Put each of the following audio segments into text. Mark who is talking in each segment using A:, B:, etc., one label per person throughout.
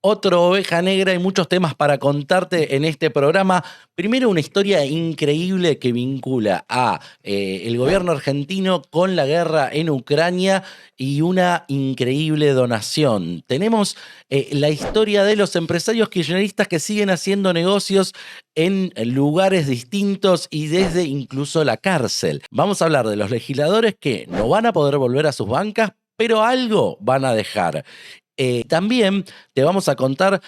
A: Otro Oveja Negra y muchos temas para contarte en este programa. Primero, una historia increíble que vincula a el gobierno argentino con la guerra en Ucrania y una increíble donación. Tenemos la historia de los empresarios kirchneristas que siguen haciendo negocios en lugares distintos y desde incluso la cárcel. Vamos a hablar de los legisladores que no van a poder volver a sus bancas, pero algo van a dejar. También te vamos a contar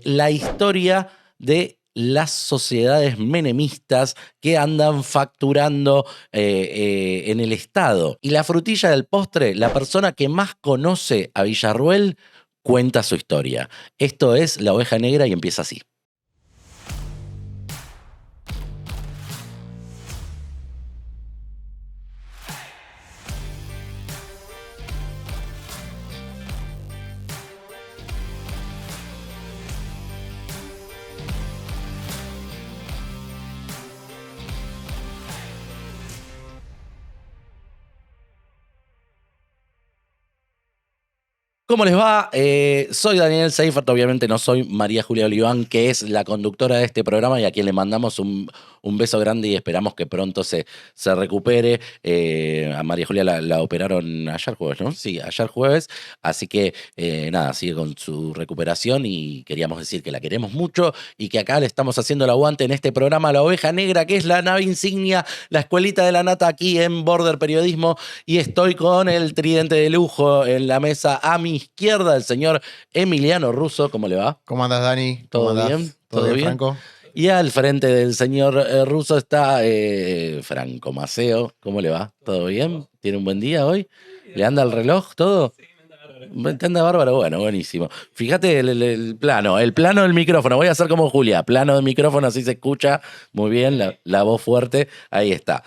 A: la historia de las sociedades menemistas que andan facturando en el Estado. Y la frutilla del postre, la persona que más conoce a Villarruel cuenta su historia. Esto es La Oveja Negra y empieza así. ¿Cómo les va? Soy Daniel Seifert, obviamente no soy María Julia Oliván, que es la conductora de este programa y a quien le mandamos un beso grande y esperamos que pronto se recupere. A María Julia la operaron ayer jueves, ¿no? Sí, ayer jueves, así que nada, sigue con su recuperación y queríamos decir que la queremos mucho y que acá le estamos haciendo el aguante en este programa La Oveja Negra, que es la nave insignia, la escuelita de la nata aquí en Border Periodismo, y estoy con el tridente de lujo en la mesa a mi izquierda, el señor Emiliano Russo. ¿Cómo le va?
B: ¿Cómo andás, Dani?
A: ¿Todo
B: andás?
A: bien?
B: ¿Todo bien, Franco?
A: Y al frente del señor Russo está Franco Maceo. ¿Cómo le va? ¿Todo bien? ¿Tiene un buen día hoy? ¿Le anda el reloj todo? ¿Te anda bárbaro? Bueno, buenísimo. Fíjate el plano del micrófono. Voy a hacer como Julia. Plano del micrófono, así se escucha muy bien, la voz fuerte. Ahí está.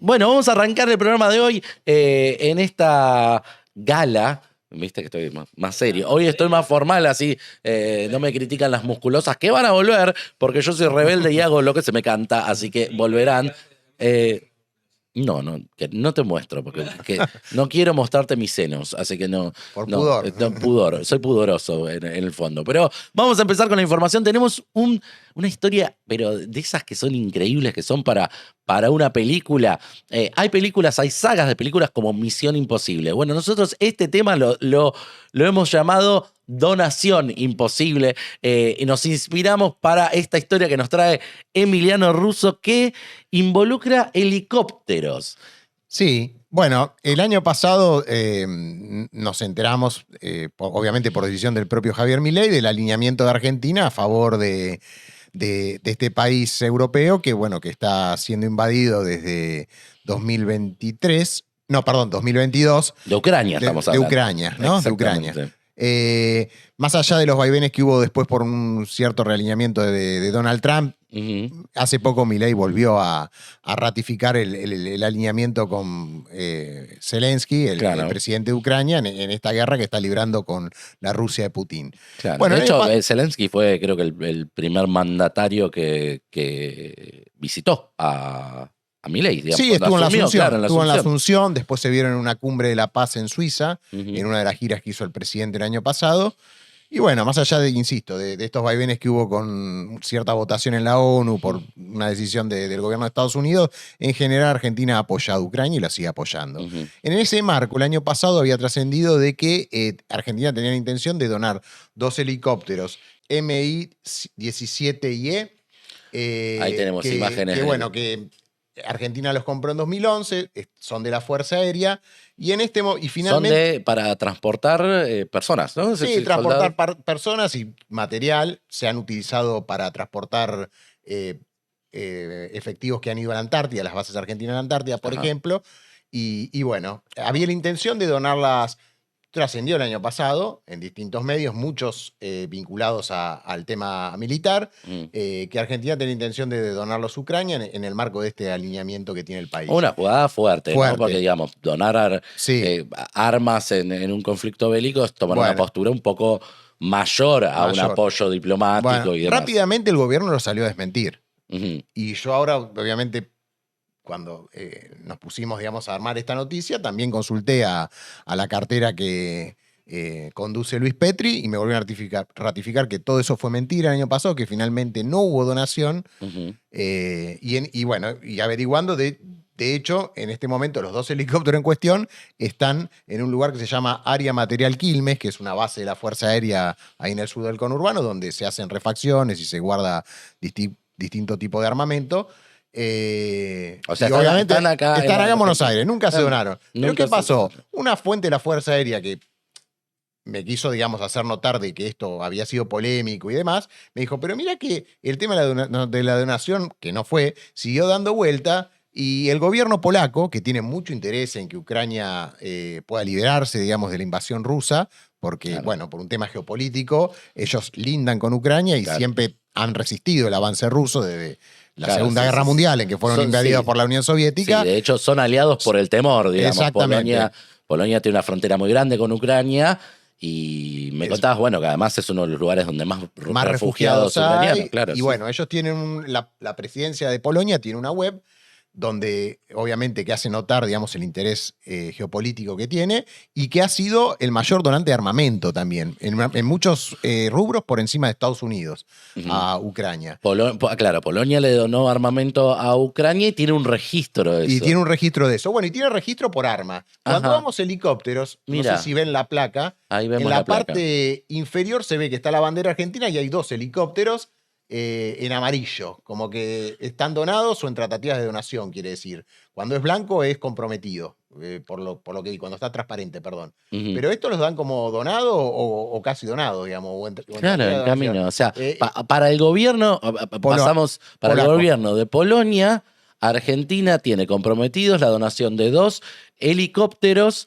A: Bueno, vamos a arrancar el programa de hoy en esta gala. Viste que estoy más serio. Hoy estoy más formal, así no me critican las musculosas, que van a volver, porque yo soy rebelde y hago lo que se me canta, así que volverán. No, que no te muestro, porque no quiero mostrarte mis senos, así que no.
B: Por pudor.
A: Pudor, soy pudoroso en el fondo. Pero vamos a empezar con la información. Tenemos una historia, pero de esas que son increíbles, que son para una película. Hay películas, hay sagas de películas como Misión Imposible. Bueno, nosotros este tema lo hemos llamado Donación Imposible, y nos inspiramos para esta historia que nos trae Emiliano Russo, que involucra helicópteros.
B: Sí, bueno, el año pasado nos enteramos, obviamente por decisión del propio Javier Milei, del alineamiento de Argentina a favor de este país europeo que, bueno, que está siendo invadido desde 2022.
A: De Ucrania estamos hablando.
B: De Ucrania, ¿no? De Ucrania. Más allá de los vaivenes que hubo después por un cierto realineamiento de Donald Trump, hace poco Milei volvió a ratificar el alineamiento con Zelensky, el presidente de Ucrania, en esta guerra que está librando con la Rusia de Putin.
A: Claro. Bueno, de hecho, Zelensky fue, creo que, el primer mandatario que visitó a Milei, digamos.
B: Sí, estuvo en la Asunción, después se vieron en una cumbre de la paz en Suiza, en una de las giras que hizo el presidente el año pasado. Y bueno, más allá de estos vaivenes que hubo con cierta votación en la ONU por una decisión del gobierno de Estados Unidos, en general Argentina ha apoyado a Ucrania y la sigue apoyando. En ese marco, el año pasado había trascendido de que Argentina tenía la intención de donar 2 helicópteros Mi-17E.
A: Ahí tenemos imágenes.
B: Que Argentina los compró en 2011, son de la Fuerza Aérea, y finalmente...
A: Son para transportar personas, ¿no?
B: Sí, transportar personas y material. Se han utilizado para transportar efectivos que han ido a la Antártida, a las bases argentinas en la Antártida, por ejemplo. Y bueno, había la intención de donarlas. Trascendió el año pasado en distintos medios, muchos vinculados al tema militar, que Argentina tiene intención de donarlos a Ucrania en el marco de este alineamiento que tiene el país.
A: Una jugada fuerte. ¿No? Porque, digamos, donar armas en un conflicto bélico es tomar una postura un poco mayor a un apoyo diplomático y demás.
B: Rápidamente el gobierno lo salió a desmentir. Y yo ahora, obviamente, cuando nos pusimos, digamos, a armar esta noticia, también consulté a la cartera que conduce Luis Petri, y me volvieron a ratificar que todo eso fue mentira el año pasado, que finalmente no hubo donación. Y averiguando, de hecho, en este momento los 2 helicópteros en cuestión están en un lugar que se llama Área Material Quilmes, que es una base de la Fuerza Aérea ahí en el sur del conurbano, donde se hacen refacciones y se guarda distinto tipo de armamento.
A: O sea,
B: obviamente
A: están acá
B: en Buenos Aires, nunca se donaron. ¿Pero qué pasó?
A: donaron.
B: Una fuente de la Fuerza Aérea que me quiso, digamos, hacer notar de que esto había sido polémico y demás, me dijo, pero mira que el tema de la donación, que no fue, siguió dando vuelta, y el gobierno polaco, que tiene mucho interés en que Ucrania pueda liberarse, digamos, de la invasión rusa, porque, bueno, por un tema geopolítico, ellos lindan con Ucrania y siempre han resistido el avance ruso desde la Segunda Guerra Mundial, en que fueron invadidos por la Unión Soviética.
A: Sí, de hecho, son aliados por el temor, digamos.
B: Exactamente.
A: Polonia tiene una frontera muy grande con Ucrania, y me contabas, bueno, que además es uno de los lugares donde más refugiados ucranianos. Claro,
B: y bueno, ellos tienen la presidencia de Polonia tiene una web donde obviamente que hace notar, digamos, el interés geopolítico que tiene, y que ha sido el mayor donante de armamento también, en muchos rubros por encima de Estados Unidos a Ucrania.
A: Claro, Polonia le donó armamento a Ucrania y tiene un registro de eso.
B: Y tiene un registro de eso. Bueno, y tiene registro por arma. Cuando vamos helicópteros,
A: Mira,
B: no sé si ven la placa,
A: ahí vemos
B: en la
A: placa.
B: parte inferior se ve que está la bandera argentina y hay 2 helicópteros en amarillo, como que están donados o en tratativas de donación, quiere decir. Cuando es blanco es comprometido, por lo que vi, cuando está transparente, perdón. Pero estos los dan como donado o casi donado, digamos.
A: Claro, en camino. O sea, para el gobierno, pasamos para el gobierno de Polonia, Argentina tiene comprometidos la donación de 2 helicópteros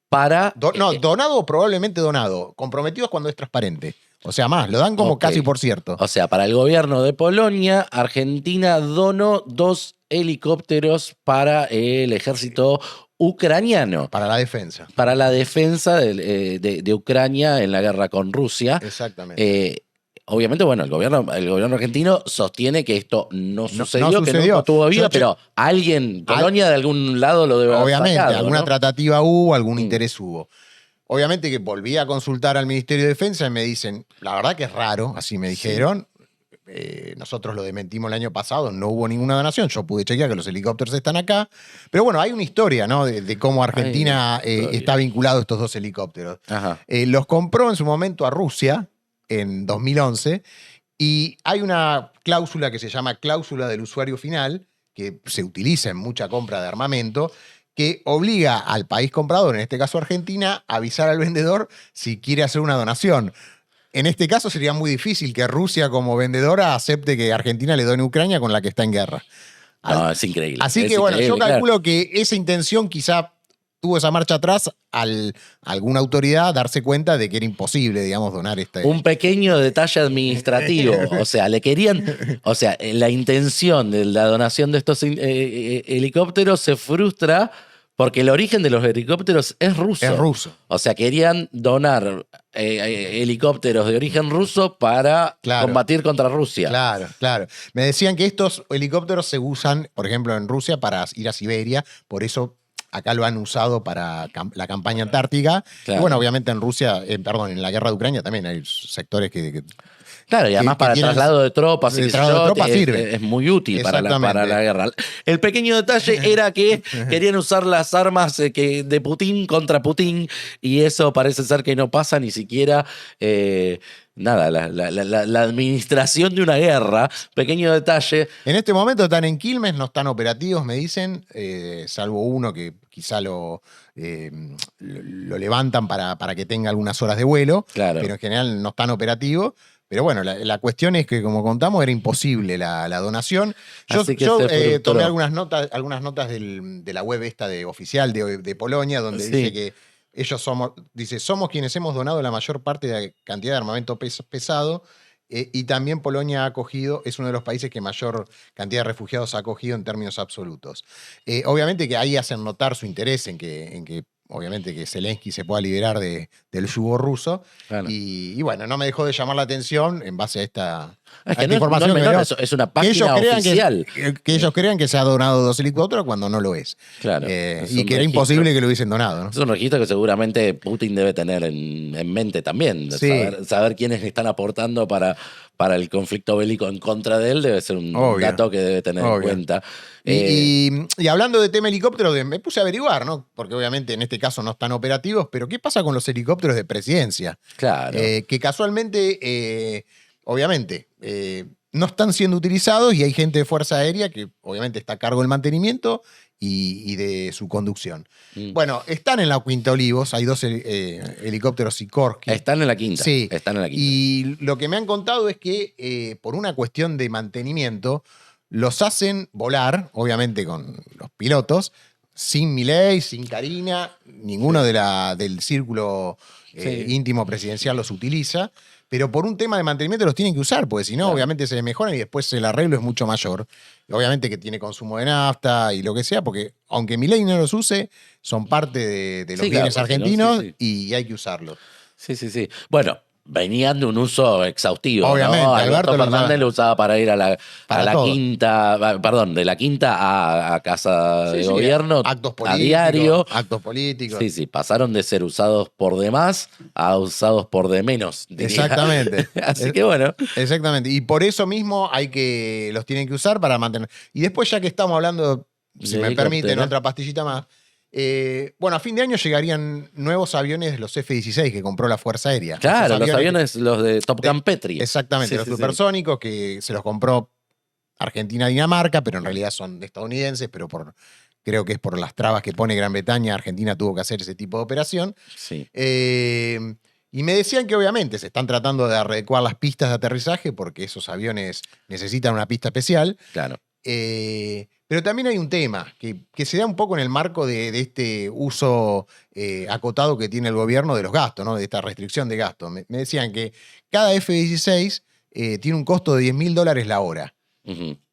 A: para...
B: donado o probablemente donado. Comprometidos cuando es transparente. O sea, más, lo dan como casi por cierto.
A: O sea, para el gobierno de Polonia, Argentina donó 2 helicópteros para el ejército ucraniano.
B: Para la defensa.
A: Para la defensa de Ucrania en la guerra con Rusia.
B: Exactamente.
A: Obviamente, bueno, el gobierno argentino sostiene que esto no sucedió,
B: no
A: que no estuvo vivo, pero Polonia de algún lado lo debe haber
B: obviamente,
A: sacado,
B: alguna
A: ¿no?
B: tratativa hubo, algún interés hubo. Obviamente que volví a consultar al Ministerio de Defensa y me dicen, la verdad que es raro, así me dijeron. Nosotros lo desmentimos el año pasado, no hubo ninguna donación. Yo pude chequear que los helicópteros están acá. Pero bueno, hay una historia, ¿no? De cómo Argentina está vinculado a estos 2 helicópteros. Los compró en su momento a Rusia en 2011, y hay una cláusula que se llama cláusula del usuario final, que se utiliza en mucha compra de armamento, que obliga al país comprador, en este caso Argentina, a avisar al vendedor si quiere hacer una donación. En este caso sería muy difícil que Rusia, como vendedora, acepte que Argentina le done a Ucrania, con la que está en guerra.
A: No, es increíble.
B: Así que bueno, yo calculo que esa intención quizá tuvo esa marcha atrás al alguna autoridad darse cuenta de que era imposible, digamos, donar
A: un pequeño detalle administrativo. O sea, la intención de la donación de estos helicópteros se frustra porque el origen de los helicópteros es ruso.
B: Es ruso.
A: O sea, querían donar helicópteros de origen ruso para combatir contra Rusia.
B: Claro. Me decían que estos helicópteros se usan, por ejemplo, en Rusia para ir a Siberia, por eso acá lo han usado para la campaña antártica. Y bueno, obviamente en Rusia, en la guerra de Ucrania también hay sectores que
A: claro, y además para el traslado de tropas,
B: sirve.
A: Es muy útil para la guerra. El pequeño detalle era que querían usar las armas de Putin contra Putin, y eso parece ser que no pasa ni siquiera... la administración de una guerra. Pequeño detalle.
B: En este momento están en Quilmes, no están operativos, me dicen, salvo uno que quizá lo levantan para que tenga algunas horas de vuelo, pero en general no están operativos. Pero bueno, la cuestión es que, como contamos, era imposible la donación. Yo tomé algunas notas de la web esta oficial de Polonia, donde dice que ellos somos quienes hemos donado la mayor parte de la cantidad de armamento pesado, y también Polonia es uno de los países que mayor cantidad de refugiados ha acogido en términos absolutos. Obviamente que ahí hacen notar su interés en que obviamente que Zelensky se pueda liberar del yugo ruso. Y bueno, no me dejó de llamar la atención en base a
A: Es que no es menor, es una página oficial.
B: Que ellos crean que se ha donado 2 helicópteros cuando no lo es.
A: Claro.
B: Y que era imposible que lo hubiesen donado, ¿no?
A: Es un registro que seguramente Putin debe tener en mente también.
B: Sí.
A: Saber quiénes le están aportando para el conflicto bélico en contra de él debe ser un dato que debe tener en cuenta.
B: Y hablando de tema helicóptero, me puse a averiguar, ¿no? Porque obviamente en este caso no están operativos, pero ¿qué pasa con los helicópteros de presidencia?
A: Claro.
B: Que casualmente, obviamente, no están siendo utilizados y hay gente de Fuerza Aérea que obviamente está a cargo del mantenimiento y de su conducción. Bueno, están en la Quinta Olivos, hay 2 helicópteros Sikorsky.
A: Están en la quinta.
B: Sí.
A: Están en la quinta.
B: Y lo que me han contado es que por una cuestión de mantenimiento, los hacen volar, obviamente con los pilotos, sin Milei, sin Karina, ninguno del círculo íntimo presidencial los utiliza, pero por un tema de mantenimiento los tienen que usar, porque si no, obviamente se mejoran y después el arreglo es mucho mayor. Obviamente que tiene consumo de nafta y lo que sea, porque aunque Milei no los use, son parte de los bienes argentinos y hay que usarlos.
A: Sí. Bueno, venían de un uso exhaustivo.
B: Obviamente,
A: ¿no? Alberto Fernández lo usaba para ir a la quinta, perdón, de la quinta a casa de gobierno,
B: actos políticos,
A: a diario.
B: Actos políticos.
A: Sí, pasaron de ser usados por demás a usados por de menos. Diría.
B: Exactamente.
A: Así que bueno.
B: Exactamente. Y por eso mismo los tienen que usar para mantener. Y después, ya que estamos hablando, si me permiten, otra pastillita más. Bueno, a fin de año llegarían nuevos aviones de los F-16 que compró la Fuerza Aérea.
A: Claro, los aviones los de Top Gun Petri.
B: Exactamente, los supersónicos que se los compró Argentina-Dinamarca, pero en realidad son estadounidenses, pero creo que es por las trabas que pone Gran Bretaña, Argentina tuvo que hacer ese tipo de operación.
A: Sí.
B: Y me decían que obviamente se están tratando de adecuar las pistas de aterrizaje porque esos aviones necesitan una pista especial.
A: Claro.
B: Pero también hay un tema que se da un poco en el marco de este uso acotado que tiene el gobierno de los gastos, ¿no? De esta restricción de gastos. Me decían que cada F-16 tiene un costo de $10.000 la hora.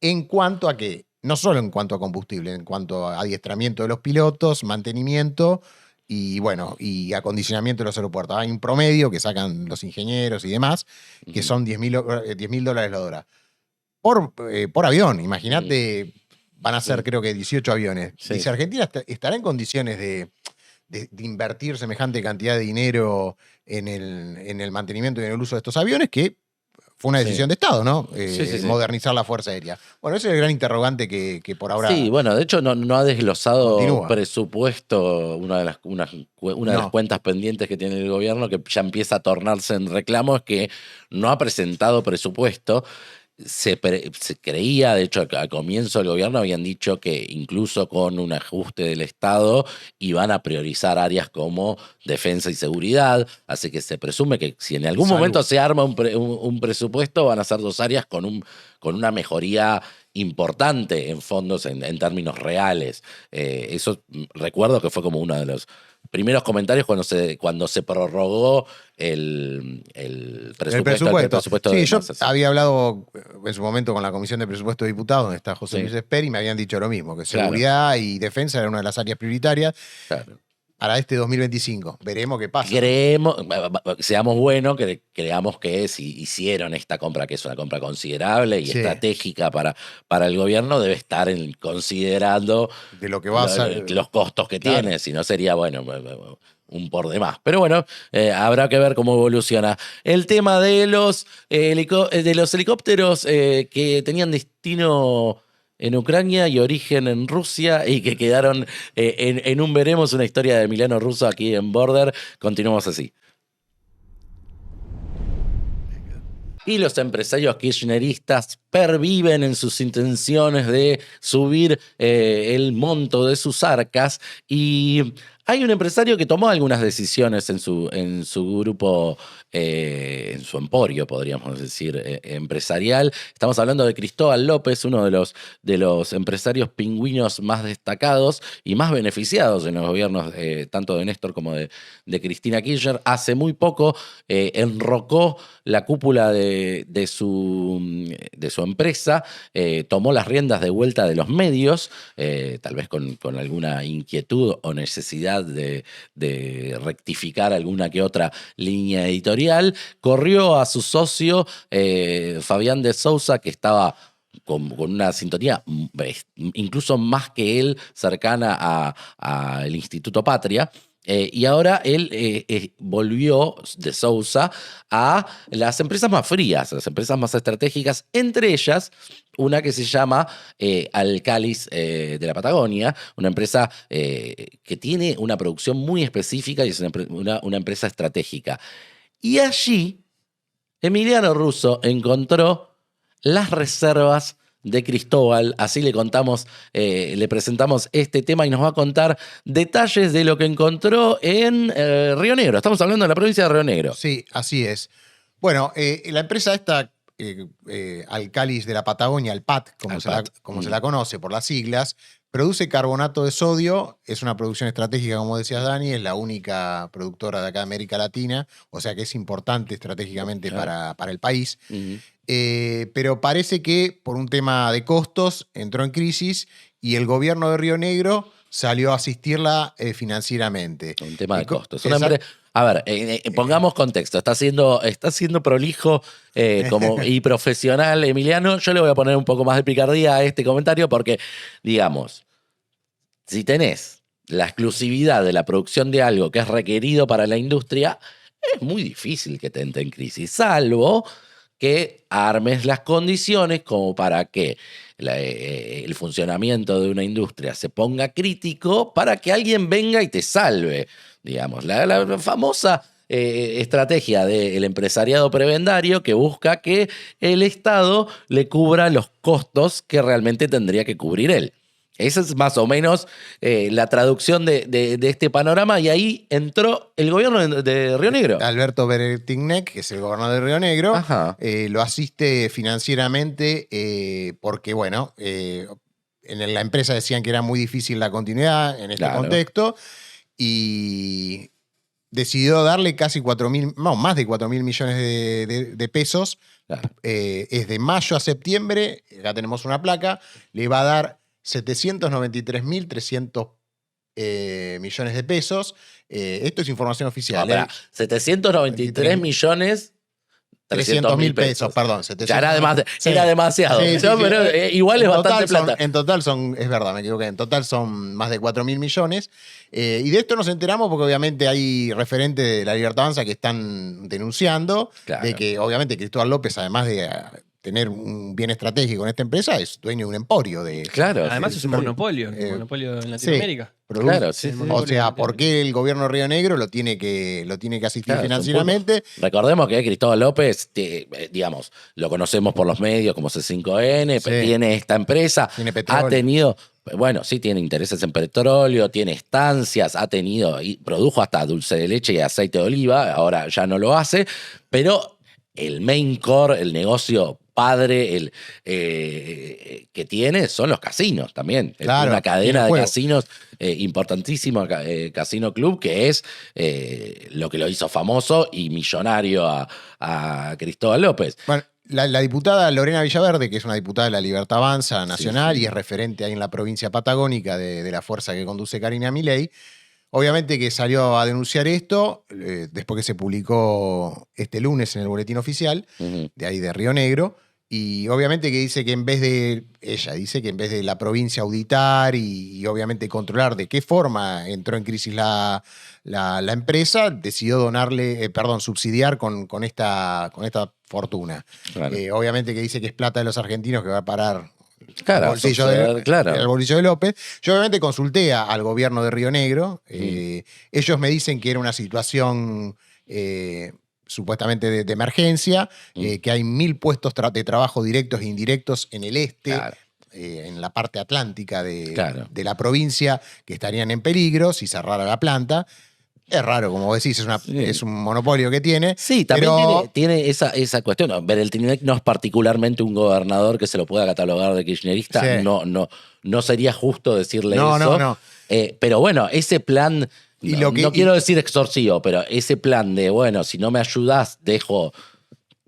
B: En cuanto a que, no solo en cuanto a combustible, en cuanto a adiestramiento de los pilotos, mantenimiento y bueno, y acondicionamiento de los aeropuertos. Hay un promedio que sacan los ingenieros y demás, que son $10.000 la hora. Por avión, imagínate, van a ser creo que 18 aviones.
A: Sí.
B: Dice, ¿Argentina estará en condiciones de invertir semejante cantidad de dinero en el mantenimiento y en el uso de estos aviones? Que fue una decisión de Estado, ¿no? Modernizar la Fuerza Aérea. Bueno, ese es el gran interrogante que por ahora...
A: Sí, bueno, de hecho no ha desglosado presupuesto, una de las cuentas pendientes que tiene el gobierno, que ya empieza a tornarse en reclamo, es que no ha presentado presupuesto. Se creía, de hecho, al comienzo del gobierno habían dicho que incluso con un ajuste del Estado iban a priorizar áreas como defensa y seguridad, así que se presume que si en algún momento se arma un presupuesto van a ser 2 áreas con una mejoría importante en fondos en términos reales. Eso recuerdo que fue como uno de los primeros comentarios cuando se prorrogó el presupuesto.
B: Sí, yo había hablado en su momento con la Comisión de Presupuesto de Diputados, donde está José Luis Esper, y me habían dicho lo mismo, que seguridad y defensa era una de las áreas prioritarias.
A: Claro.
B: Para este 2025. Veremos qué pasa.
A: Seamos buenos, creamos que si hicieron esta compra, que es una compra considerable y estratégica para el gobierno, debe estar considerando
B: de lo que va a ser
A: los costos que tiene, si no sería, bueno, un por demás. Pero bueno, habrá que ver cómo evoluciona. El tema de los helicópteros que tenían destino en Ucrania y origen en Rusia y que quedaron en un veremos, una historia de Emiliano Russo aquí en Border. Continuamos así. Y los empresarios kirchneristas perviven en sus intenciones de subir el monto de sus arcas, y hay un empresario que tomó algunas decisiones en su grupo, en su emporio, podríamos decir, empresarial. Estamos hablando de Cristóbal López, uno de los empresarios pingüinos más destacados y más beneficiados en los gobiernos tanto de Néstor como de Cristina Kirchner. Hace muy poco enrocó la cúpula de su empresa, tomó las riendas de vuelta de los medios, tal vez con alguna inquietud o necesidad necesidad de rectificar alguna que otra línea editorial, corrió a su socio Fabián de Sousa, que estaba con una sintonía incluso más que él cercana al Instituto Patria. Y ahora él volvió de Sousa a las empresas más frías, a las empresas más estratégicas, entre ellas una que se llama Alcalis de la Patagonia, una empresa que tiene una producción muy específica y es una empresa estratégica. Y allí Emiliano Russo encontró las reservas de Cristóbal, así le contamos, le presentamos este tema y nos va a contar detalles de lo que encontró en Río Negro. Estamos hablando de la provincia de Río Negro.
B: Sí, así es. Bueno, la empresa esta, Alcalis de la Patagonia, el PAT, como se la conoce por las siglas, produce carbonato de sodio, es una producción estratégica, como decías, Dani, es la única productora de acá de América Latina, o sea que es importante estratégicamente para el país. Uh-huh. Pero parece que por un tema de costos entró en crisis y el gobierno de Río Negro salió a asistirla financieramente.
A: Un tema de costos. A ver, pongamos contexto. Está siendo prolijo y profesional, Emiliano. Yo le voy a poner un poco más de picardía a este comentario porque, digamos, si tenés la exclusividad de la producción de algo que es requerido para la industria, es muy difícil que te entre en crisis, salvo que armes las condiciones como para que el funcionamiento de una industria se ponga crítico para que alguien venga y te salve. Digamos, la famosa estrategia del empresariado prebendario que busca que el Estado le cubra los costos que realmente tendría que cubrir él. Esa es más o menos la traducción de este panorama, y ahí entró el gobierno de Río Negro.
B: Alberto Beretignek, que es el gobernador de Río Negro, lo asiste financieramente porque, bueno, en la empresa decían que era muy difícil la continuidad en este contexto, y decidió darle más de 4.000 millones de pesos. Claro. Es de mayo a septiembre, acá tenemos una placa, le va a dar 793.300 millones de pesos. Esto es información oficial.
A: 793 millones...
B: 300.000 pesos, perdón.
A: Ya era demasiado. Sí, pero igual es bastante plata.
B: En total es verdad, me equivoqué. En total son más de 4.000 millones. Y de esto nos enteramos porque obviamente hay referentes de la Libertad Avanza que están denunciando de que obviamente Cristóbal López, además de tener un bien estratégico en esta empresa, es dueño de un emporio.
C: Además es un monopolio en Latinoamérica.
B: O sea, ¿por qué el gobierno de Río Negro lo tiene que asistir financieramente?
A: Recordemos que Cristóbal López, digamos, lo conocemos por los medios como C5N, tiene esta empresa, tiene petróleo. Ha tenido... Bueno, sí, tiene intereses en petróleo, tiene estancias, y produjo hasta dulce de leche y aceite de oliva, ahora ya no lo hace, pero el main core, el negocio padre que tiene son los casinos también. Claro, una cadena de casinos importantísima, Casino Club, que es lo que lo hizo famoso y millonario a Cristóbal López.
B: Bueno, la diputada Lorena Villaverde, que es una diputada de la Libertad Avanza Nacional y es referente ahí en la provincia patagónica de la fuerza que conduce Karina Milei, obviamente que salió a denunciar esto después que se publicó este lunes en el boletín oficial de ahí de Río Negro, y obviamente que dice que en vez de la provincia auditar y obviamente controlar de qué forma entró en crisis la empresa, decidió subsidiar con esta fortuna. Claro. Obviamente que dice que es plata de los argentinos que va a parar el bolsillo de López. Yo obviamente consulté al gobierno de Río Negro. Ellos me dicen que era una situación supuestamente de emergencia, que hay 1.000 puestos de trabajo directos e indirectos en el este, en la parte atlántica de la provincia, que estarían en peligro si cerrara la planta. Es raro, como decís, es un monopolio que tiene.
A: Sí, también tiene esa cuestión. Beretilnec no es particularmente un gobernador que se lo pueda catalogar de kirchnerista. Sí. No sería justo decirle eso. No. Pero bueno, ese plan, no quiero decir extorsivo, pero ese plan de, bueno, si no me ayudás, dejo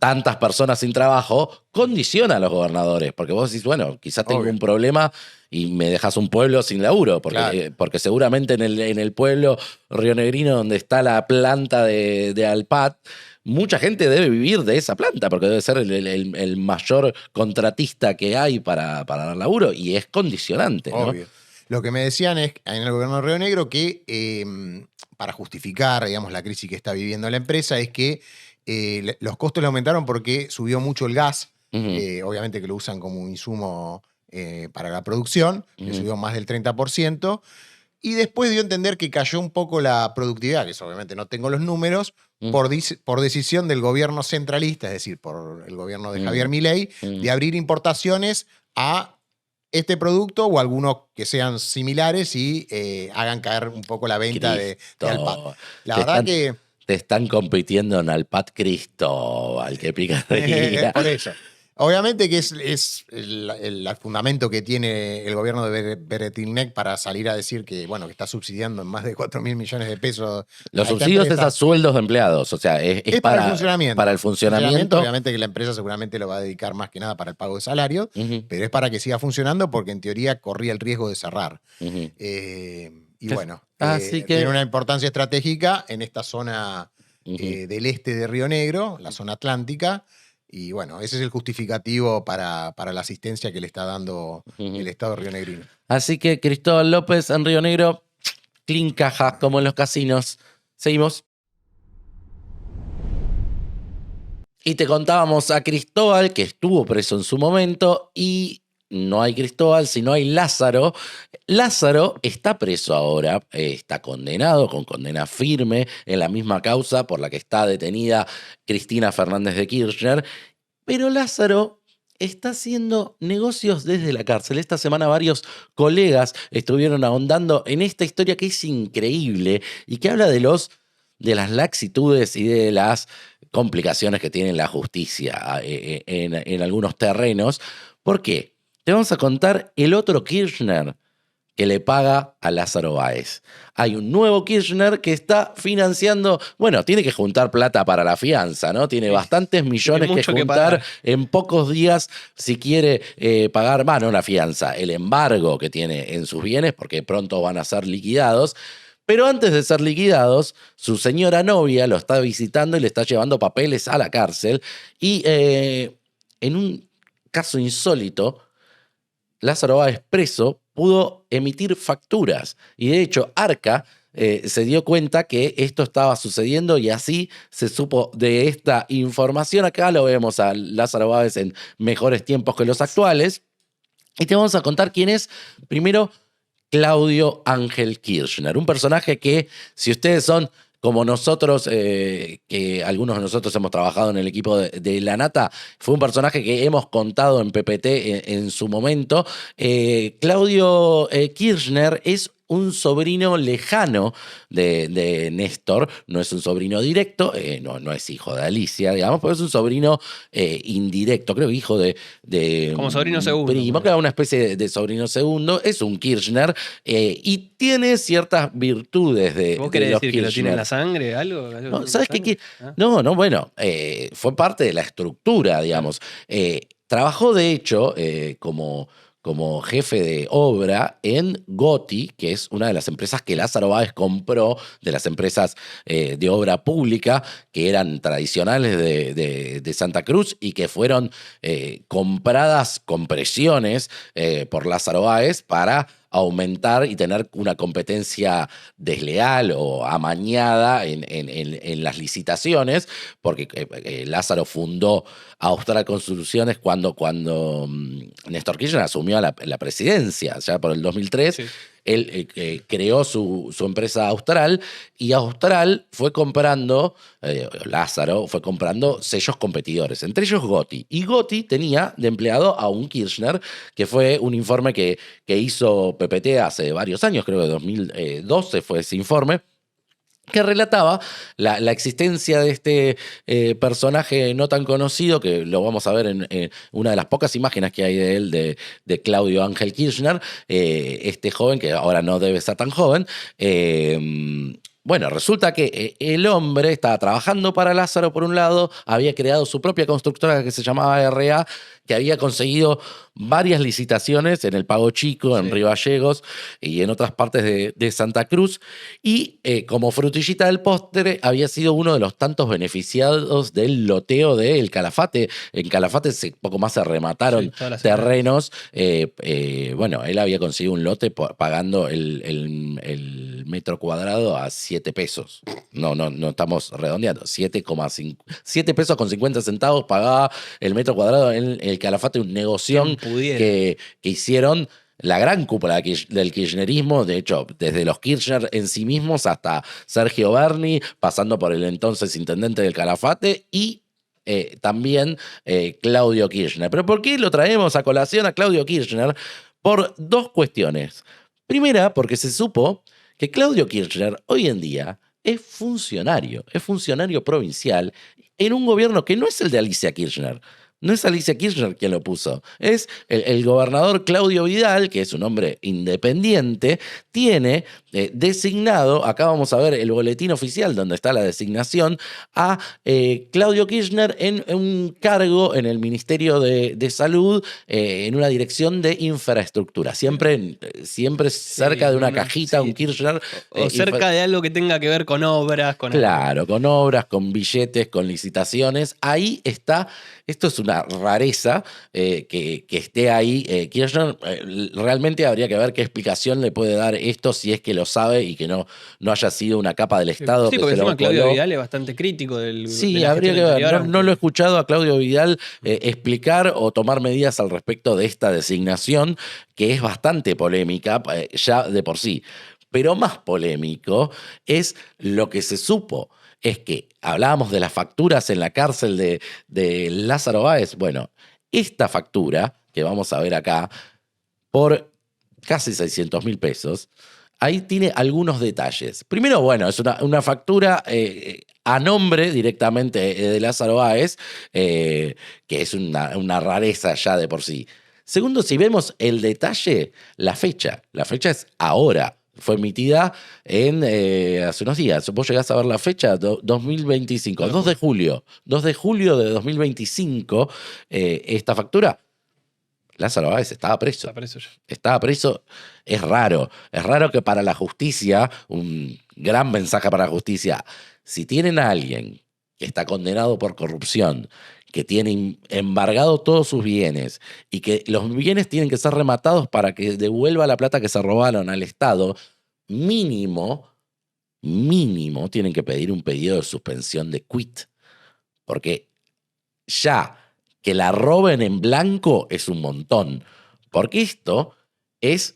A: tantas personas sin trabajo condiciona a los gobernadores, porque vos decís, bueno, quizás tengo un problema y me dejas un pueblo sin laburo, porque seguramente en el pueblo rionegrino donde está la planta de Alpat, mucha gente debe vivir de esa planta, porque debe ser el mayor contratista que hay para dar laburo, y es condicionante, ¿no?
B: Obvio. Lo que me decían es en el gobierno de Río Negro que para justificar, digamos, la crisis que está viviendo la empresa es que los costos le aumentaron porque subió mucho el gas, obviamente que lo usan como insumo para la producción, le subió más del 30%, y después dio a entender que cayó un poco la productividad, que eso obviamente no tengo los números, por decisión del gobierno centralista, es decir, por el gobierno de Javier Milei, de abrir importaciones a este producto o algunos que sean similares y hagan caer un poco la venta de Alpat. La verdad que...
A: Te están compitiendo en Alpat Cristóbal, que picardía.
B: Por eso. Obviamente que es el fundamento que tiene el gobierno de Beretilnec para salir a decir que, bueno, que está subsidiando en más de 4.000 millones de pesos.
A: Los subsidios es a sueldos de empleados, o sea, es
B: para el funcionamiento.
A: Para el funcionamiento.
B: Obviamente que la empresa seguramente lo va a dedicar más que nada para el pago de salario, pero es para que siga funcionando porque en teoría corría el riesgo de cerrar. Y bueno, tiene una importancia estratégica en esta zona del este de Río Negro, la zona atlántica. Y bueno, ese es el justificativo para la asistencia que le está dando el Estado rionegrino.
A: Así que Cristóbal López en Río Negro, clean caja, como en los casinos. Seguimos. Y te contábamos a Cristóbal, que estuvo preso en su momento, y no hay Cristóbal, sino hay Lázaro. Lázaro está preso ahora, está condenado con condena firme en la misma causa por la que está detenida Cristina Fernández de Kirchner, pero Lázaro está haciendo negocios desde la cárcel. Esta semana varios colegas estuvieron ahondando en esta historia que es increíble y que habla de las laxitudes y de las complicaciones que tiene la justicia en algunos terrenos. ¿Por qué? Te vamos a contar el otro Kirchner que le paga a Lázaro Báez. Hay un nuevo Kirchner que está financiando, bueno, tiene que juntar plata para la fianza, ¿no? Tiene bastantes millones que juntar en pocos días si quiere pagar, no la fianza, el embargo que tiene en sus bienes, porque pronto van a ser liquidados. Pero antes de ser liquidados, su señora novia lo está visitando y le está llevando papeles a la cárcel. Y en un caso insólito, Lázaro Báez preso pudo emitir facturas. Y de hecho, Arca se dio cuenta que esto estaba sucediendo y así se supo de esta información. Acá lo vemos a Lázaro Báez en mejores tiempos que los actuales. Y te vamos a contar quién es, primero, Claudio Ángel Kirchner, un personaje que, si ustedes son como nosotros, que algunos de nosotros hemos trabajado en el equipo de La Nata, fue un personaje que hemos contado en PPT en su momento. Claudio Kirchner es un sobrino lejano de Néstor, no es un sobrino directo, no es hijo de Alicia, digamos, pero es un sobrino indirecto, creo que hijo de
C: como sobrino segundo.
A: Primo, que era una especie de sobrino segundo, es un Kirchner y tiene ciertas virtudes de
C: ¿Vos querés
A: los
C: decir
A: Kirchner.
C: que lo tiene en la sangre? ¿Algo
A: No, ¿sabes qué?
C: ¿Ah?
A: No, bueno, fue parte de la estructura, digamos. Trabajó, de hecho, como jefe de obra en Goti, que es una de las empresas que Lázaro Báez compró, de las empresas de obra pública que eran tradicionales de Santa Cruz y que fueron compradas con presiones por Lázaro Báez para aumentar y tener una competencia desleal o amañada en las licitaciones, porque Lázaro fundó Austral Construcciones cuando Néstor Kirchner asumió la presidencia, ya por el 2003. Sí. Él creó su empresa Austral y Austral fue comprando, Lázaro fue comprando sellos competidores, entre ellos Goti. Y Goti tenía de empleado a un Kirchner, que fue un informe que hizo PPT hace varios años, creo que 2012 fue ese informe, que relataba la existencia de este personaje no tan conocido, que lo vamos a ver en una de las pocas imágenes que hay de él, de Claudio Ángel Kirchner, este joven, que ahora no debe ser tan joven, Bueno, resulta que el hombre estaba trabajando para Lázaro por un lado, había creado su propia constructora que se llamaba RA, que había conseguido varias licitaciones en el Pago Chico, en Río Gallegos y en otras partes de Santa Cruz, y como frutillita del postre había sido uno de los tantos beneficiados del loteo del Calafate. En Calafate poco más se remataron terrenos. Bueno, él había conseguido un lote pagando el metro cuadrado a 7 pesos. No estamos redondeando. 7 pesos con 50 centavos pagaba el metro cuadrado en el Calafate, un negoción que hicieron la gran cúpula del kirchnerismo, de hecho, desde los Kirchner en sí mismos hasta Sergio Berni, pasando por el entonces intendente del Calafate y también Claudio Kirchner. ¿Pero por qué lo traemos a colación a Claudio Kirchner? Por 2 cuestiones. Primera, porque se supo que Claudio Kirchner hoy en día es funcionario provincial en un gobierno que no es el de Alicia Kirchner. No es Alicia Kirchner quien lo puso, es el gobernador Claudio Vidal, que es un hombre independiente, tiene designado, acá vamos a ver el boletín oficial donde está la designación, a Claudio Kirchner en un cargo en el Ministerio de Salud, en una dirección de infraestructura, siempre cerca de una cajita, un Kirchner.
C: O cerca de algo que tenga que ver con obras.
A: Claro, con obras, con billetes, con licitaciones. Ahí está. Esto es una rareza que esté ahí. Kirchner, realmente habría que ver qué explicación le puede dar esto si es que lo sabe y que no haya sido una capa del Estado.
C: Sí, porque encima Claudio Vidal es bastante crítico del.
A: Sí, habría que ver. No lo he escuchado a Claudio Vidal explicar o tomar medidas al respecto de esta designación, que es bastante polémica ya de por sí. Pero más polémico es lo que se supo. Es que hablábamos de las facturas en la cárcel de Lázaro Báez. Bueno, esta factura, que vamos a ver acá, por casi 600.000 pesos, ahí tiene algunos detalles. Primero, bueno, es una factura a nombre directamente de Lázaro Báez, que es una rareza ya de por sí. Segundo, si vemos el detalle, la fecha es ahora. Fue emitida hace unos días. Vos llegás a ver la fecha, 2025, 2 de julio. 2 de julio de 2025, esta factura. Lázaro Báez estaba preso. Estaba preso. Es raro que para la justicia, un gran mensaje para la justicia, si tienen a alguien que está condenado por corrupción, que tiene embargado todos sus bienes y que los bienes tienen que ser rematados para que devuelva la plata que se robaron al Estado, mínimo tienen que pedir un pedido de suspensión de quit. Porque ya que la roben en blanco es un montón. Porque esto es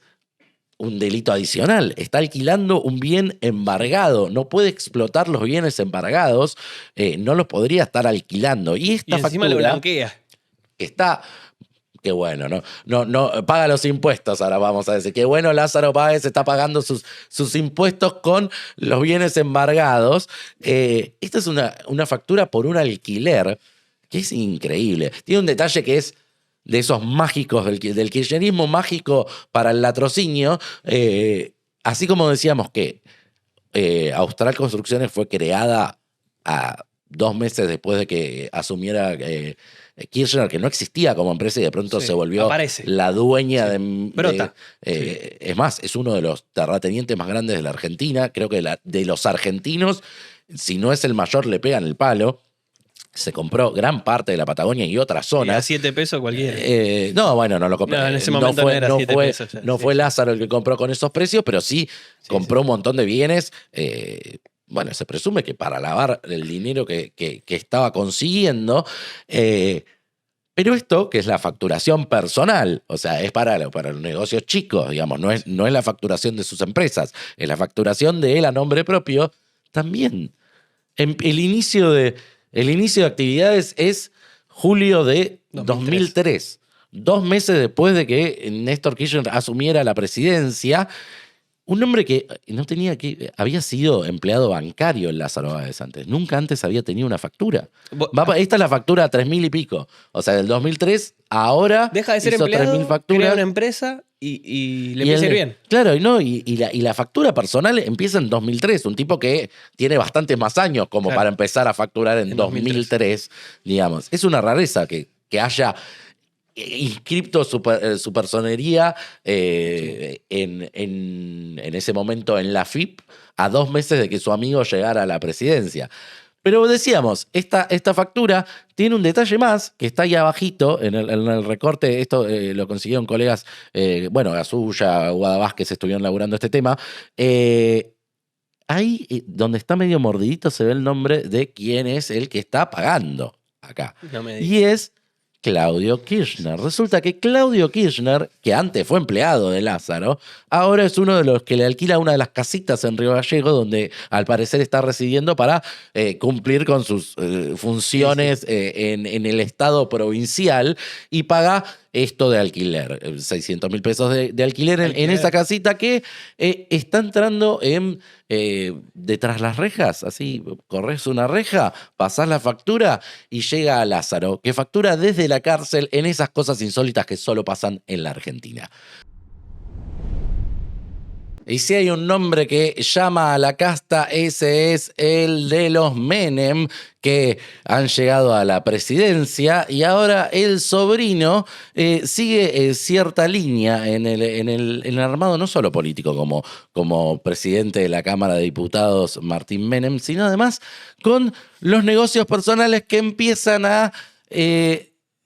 A: un delito adicional. Está alquilando un bien embargado. No puede explotar los bienes embargados. No los podría estar alquilando. Y esta
C: encima
A: factura
C: lo blanquea.
A: Está... Qué bueno, no paga los impuestos, ahora vamos a decir. Qué bueno, Lázaro Báez está pagando sus impuestos con los bienes embargados. Esta es una factura por un alquiler que es increíble. Tiene un detalle que es de esos mágicos, del kirchnerismo mágico para el latrocinio. Así como decíamos que Austral Construcciones fue creada a 2 meses después de que asumiera Kirchner, que no existía como empresa y de pronto se volvió la dueña de... Es más, es uno de los terratenientes más grandes de la Argentina. Creo que de los argentinos, si no es el mayor, le pegan el palo. Se compró gran parte de la Patagonia y otras zonas.
C: A 7 pesos cualquiera.
A: No, bueno, no lo compró.
C: No, en ese momento no era 7 pesos.
A: No fue Lázaro el que compró con esos precios, pero sí compró un montón de bienes. Bueno, se presume que para lavar el dinero que estaba consiguiendo. Pero esto, que es la facturación personal, o sea, es para los negocios chicos, digamos, no es la facturación de sus empresas, es la facturación de él a nombre propio, también. El inicio de actividades es julio de 2003. 2 meses después de que Néstor Kirchner asumiera la presidencia. Un hombre que había sido empleado bancario en Lázaro Báez antes. Nunca antes había tenido una factura. Esta es la factura a 3.000 y pico. O sea, del 2003, ahora
C: deja de ser
A: hizo
C: empleado,
A: 3.000 facturas.
C: crea una empresa Y le empieza a ir bien.
A: Claro, y la factura personal empieza en 2003. Un tipo que tiene bastantes más años como para empezar a facturar en 2003, digamos. Es una rareza que haya inscripto su personería en ese momento en la FIP a 2 meses de que su amigo llegara a la presidencia. Pero decíamos, esta factura tiene un detalle más, que está ahí abajito, en el recorte. Esto lo consiguieron colegas, Gasulla, Guada Vázquez estuvieron laburando este tema. Ahí donde está medio mordidito se ve el nombre de quién es el que está pagando acá. Y es Claudio Kirchner. Resulta que Claudio Kirchner, que antes fue empleado de Lázaro, ahora es uno de los que le alquila una de las casitas en Río Gallegos, donde al parecer está residiendo para cumplir con sus funciones en el estado provincial, y paga esto de alquiler, 600.000 pesos de alquiler en esa casita que está entrando detrás las rejas. Así, corres una reja, pasás la factura y llega a Lázaro, que factura desde la cárcel en esas cosas insólitas que solo pasan en la Argentina. Y si hay un nombre que llama a la casta, ese es el de los Menem, que han llegado a la presidencia, y ahora el sobrino sigue cierta línea en el armado, no solo político como presidente de la Cámara de Diputados, Martín Menem, sino además con los negocios personales que empiezan a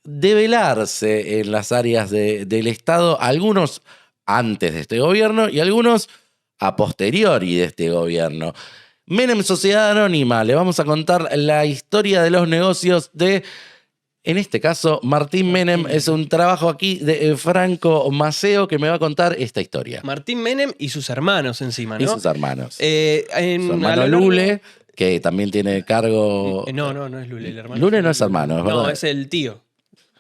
A: develarse en las áreas del Estado, algunos antes de este gobierno y algunos a posteriori de este gobierno. Menem Sociedad Anónima, le vamos a contar la historia de los negocios de, en este caso, Martín Menem. Es un trabajo aquí de Franco Maceo, que me va a contar esta historia.
C: Martín Menem y sus hermanos encima, ¿no?
A: Y sus hermanos. Su hermano Lule, que también tiene cargo...
C: No es Lule, el hermano.
A: Lule no es hermano, es verdad.
C: No, es el tío.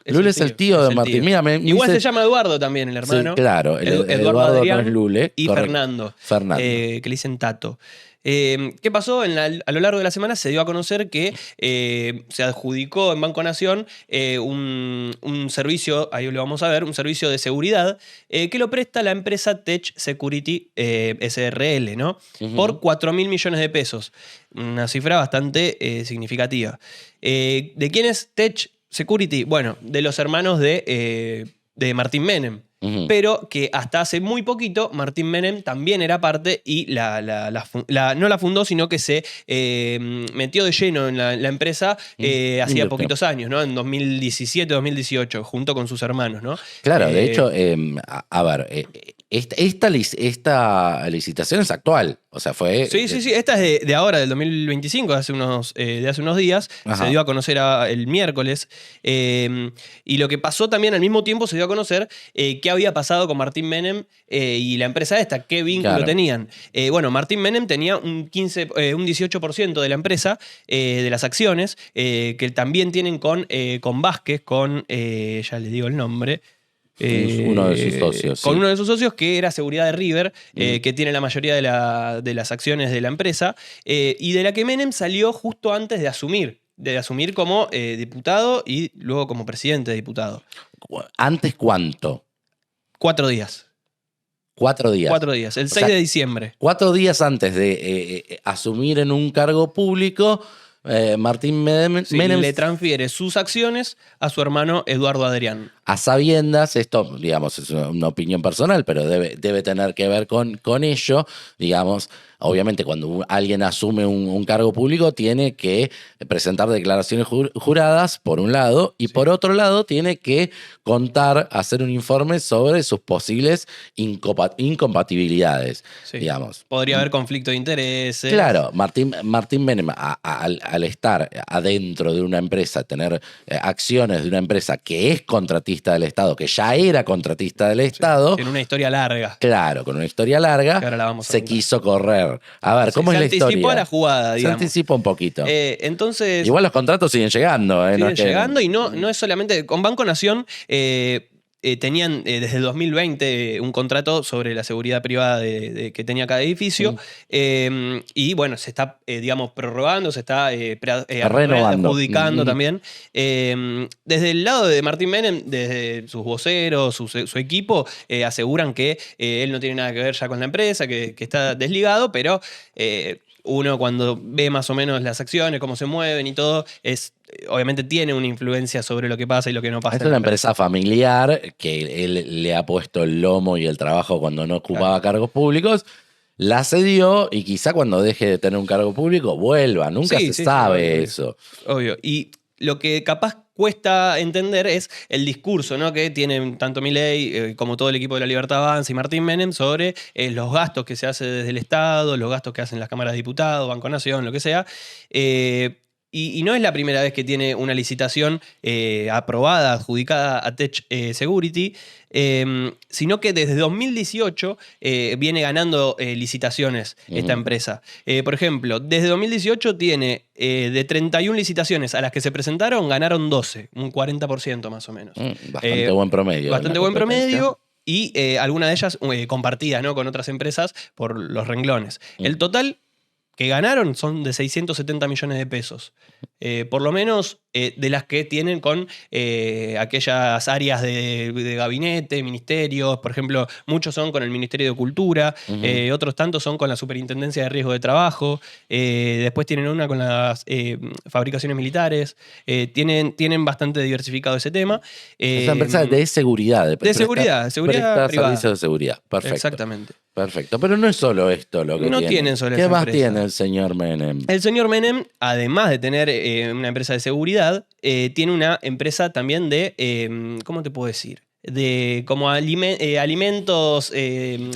A: Lule es el tío de Martín. Mira,
C: igual se llama Eduardo también, el hermano.
A: Sí, claro.
C: Eduardo
A: no
C: Adrián
A: es Lule.
C: Y
A: correcto.
C: Fernando. Que le dicen Tato. ¿Qué pasó? A lo largo de la semana se dio a conocer que se adjudicó en Banco Nación un servicio, ahí lo vamos a ver, un servicio de seguridad que lo presta la empresa Tech Security SRL, ¿no? Por 4.000 millones de pesos. Una cifra bastante significativa. ¿De quién es Tech Security? Bueno, de los hermanos de Martín Menem. Pero que hasta hace muy poquito Martín Menem también era parte y no la fundó, sino que se metió de lleno en la empresa hacía poquitos años, ¿no? En 2017, 2018, junto con sus hermanos, ¿no?
A: Claro, de hecho, a ver, esta licitación es actual. O sea, fue...
C: Sí. Esta es de ahora, del 2025, de hace unos días. Ajá. Se dio a conocer el miércoles. Y lo que pasó también al mismo tiempo se dio a conocer qué había pasado con Martín Menem y la empresa esta, qué vínculo tenían. Martín Menem tenía un 18% de la empresa, de las acciones, que también tienen con Vázquez, ya les digo el nombre.
A: Uno de sus socios.
C: Con uno de sus socios, que era Seguridad de River, que tiene la mayoría de las acciones de la empresa, y de la que Menem salió justo antes de asumir como diputado y luego como presidente de diputado.
A: ¿Antes cuánto?
C: 4 días.
A: 4 días.
C: 4 días, el 6 de diciembre.
A: 4 días antes de asumir en un cargo público, Martín Menem
C: le transfiere sus acciones a su hermano Eduardo Adrián.
A: A sabiendas, esto, digamos, es una opinión personal, pero debe tener que ver con ello, digamos. Obviamente, cuando alguien asume un cargo público, tiene que presentar declaraciones juradas, por un lado, y por otro lado, tiene que hacer un informe sobre sus posibles incompatibilidades, digamos.
C: Podría haber conflicto de intereses.
A: Claro, Martín Menem, al estar adentro de una empresa, tener acciones de una empresa que es contratista del Estado, que ya era contratista del Estado.
C: Tiene una historia larga.
A: Claro, con una historia larga, se quiso correr. A ver, ¿cómo es la historia?
C: Se anticipó a la jugada, digamos.
A: Se anticipó un poquito.
C: Entonces...
A: Igual los contratos siguen llegando.
C: Siguen llegando y no es solamente... Con Banco Nación tenían desde el 2020 un contrato sobre la seguridad privada que tenía cada edificio. Y bueno, se está, digamos, prorrogando, se está
A: renovando,
C: adjudicando también. Desde el lado de Martín Menem, desde sus voceros, su equipo, aseguran que él no tiene nada que ver ya con la empresa, que está desligado, pero uno cuando ve más o menos las acciones, cómo se mueven y todo, obviamente tiene una influencia sobre lo que pasa y lo que no pasa.
A: Es una empresa familiar que él le ha puesto el lomo y el trabajo cuando no ocupaba cargos públicos. La cedió y quizá cuando deje de tener un cargo público vuelva. Nunca se sabe eso.
C: Obvio. Y lo que capaz cuesta entender es el discurso, ¿no?, que tienen tanto Milei como todo el equipo de La Libertad Avanza y Martín Menem sobre los gastos que se hacen desde el Estado, los gastos que hacen las cámaras de diputados, Banco Nación, lo que sea. Y no es la primera vez que tiene una licitación aprobada, adjudicada a Tech Security, sino que desde 2018 viene ganando licitaciones esta empresa. Por ejemplo, desde 2018 tiene de 31 licitaciones a las que se presentaron, ganaron 12, un 40% más o menos.
A: Bastante buen promedio.
C: Bastante buen promedio. Y alguna de ellas compartidas, ¿no?, con otras empresas por los renglones. El total que ganaron son de 670 millones de pesos. Por lo menos de las que tienen con aquellas áreas de gabinete, ministerios. Por ejemplo, muchos son con el Ministerio de Cultura, otros tantos son con la Superintendencia de Riesgo de Trabajo, después tienen una con las fabricaciones militares. Tienen bastante diversificado ese tema.
A: Es una empresa de seguridad.
C: De seguridad privada.
A: Servicios de seguridad. Perfecto.
C: Exactamente.
A: Perfecto. Pero no es solo esto lo que
C: no
A: tienen.
C: Tienen solo
A: ¿Qué
C: esa
A: más
C: empresa.
A: tiene el señor Menem?
C: El señor Menem, además de tener una empresa de seguridad, tiene una empresa también de, ¿cómo te puedo decir? De como alimentos,
A: de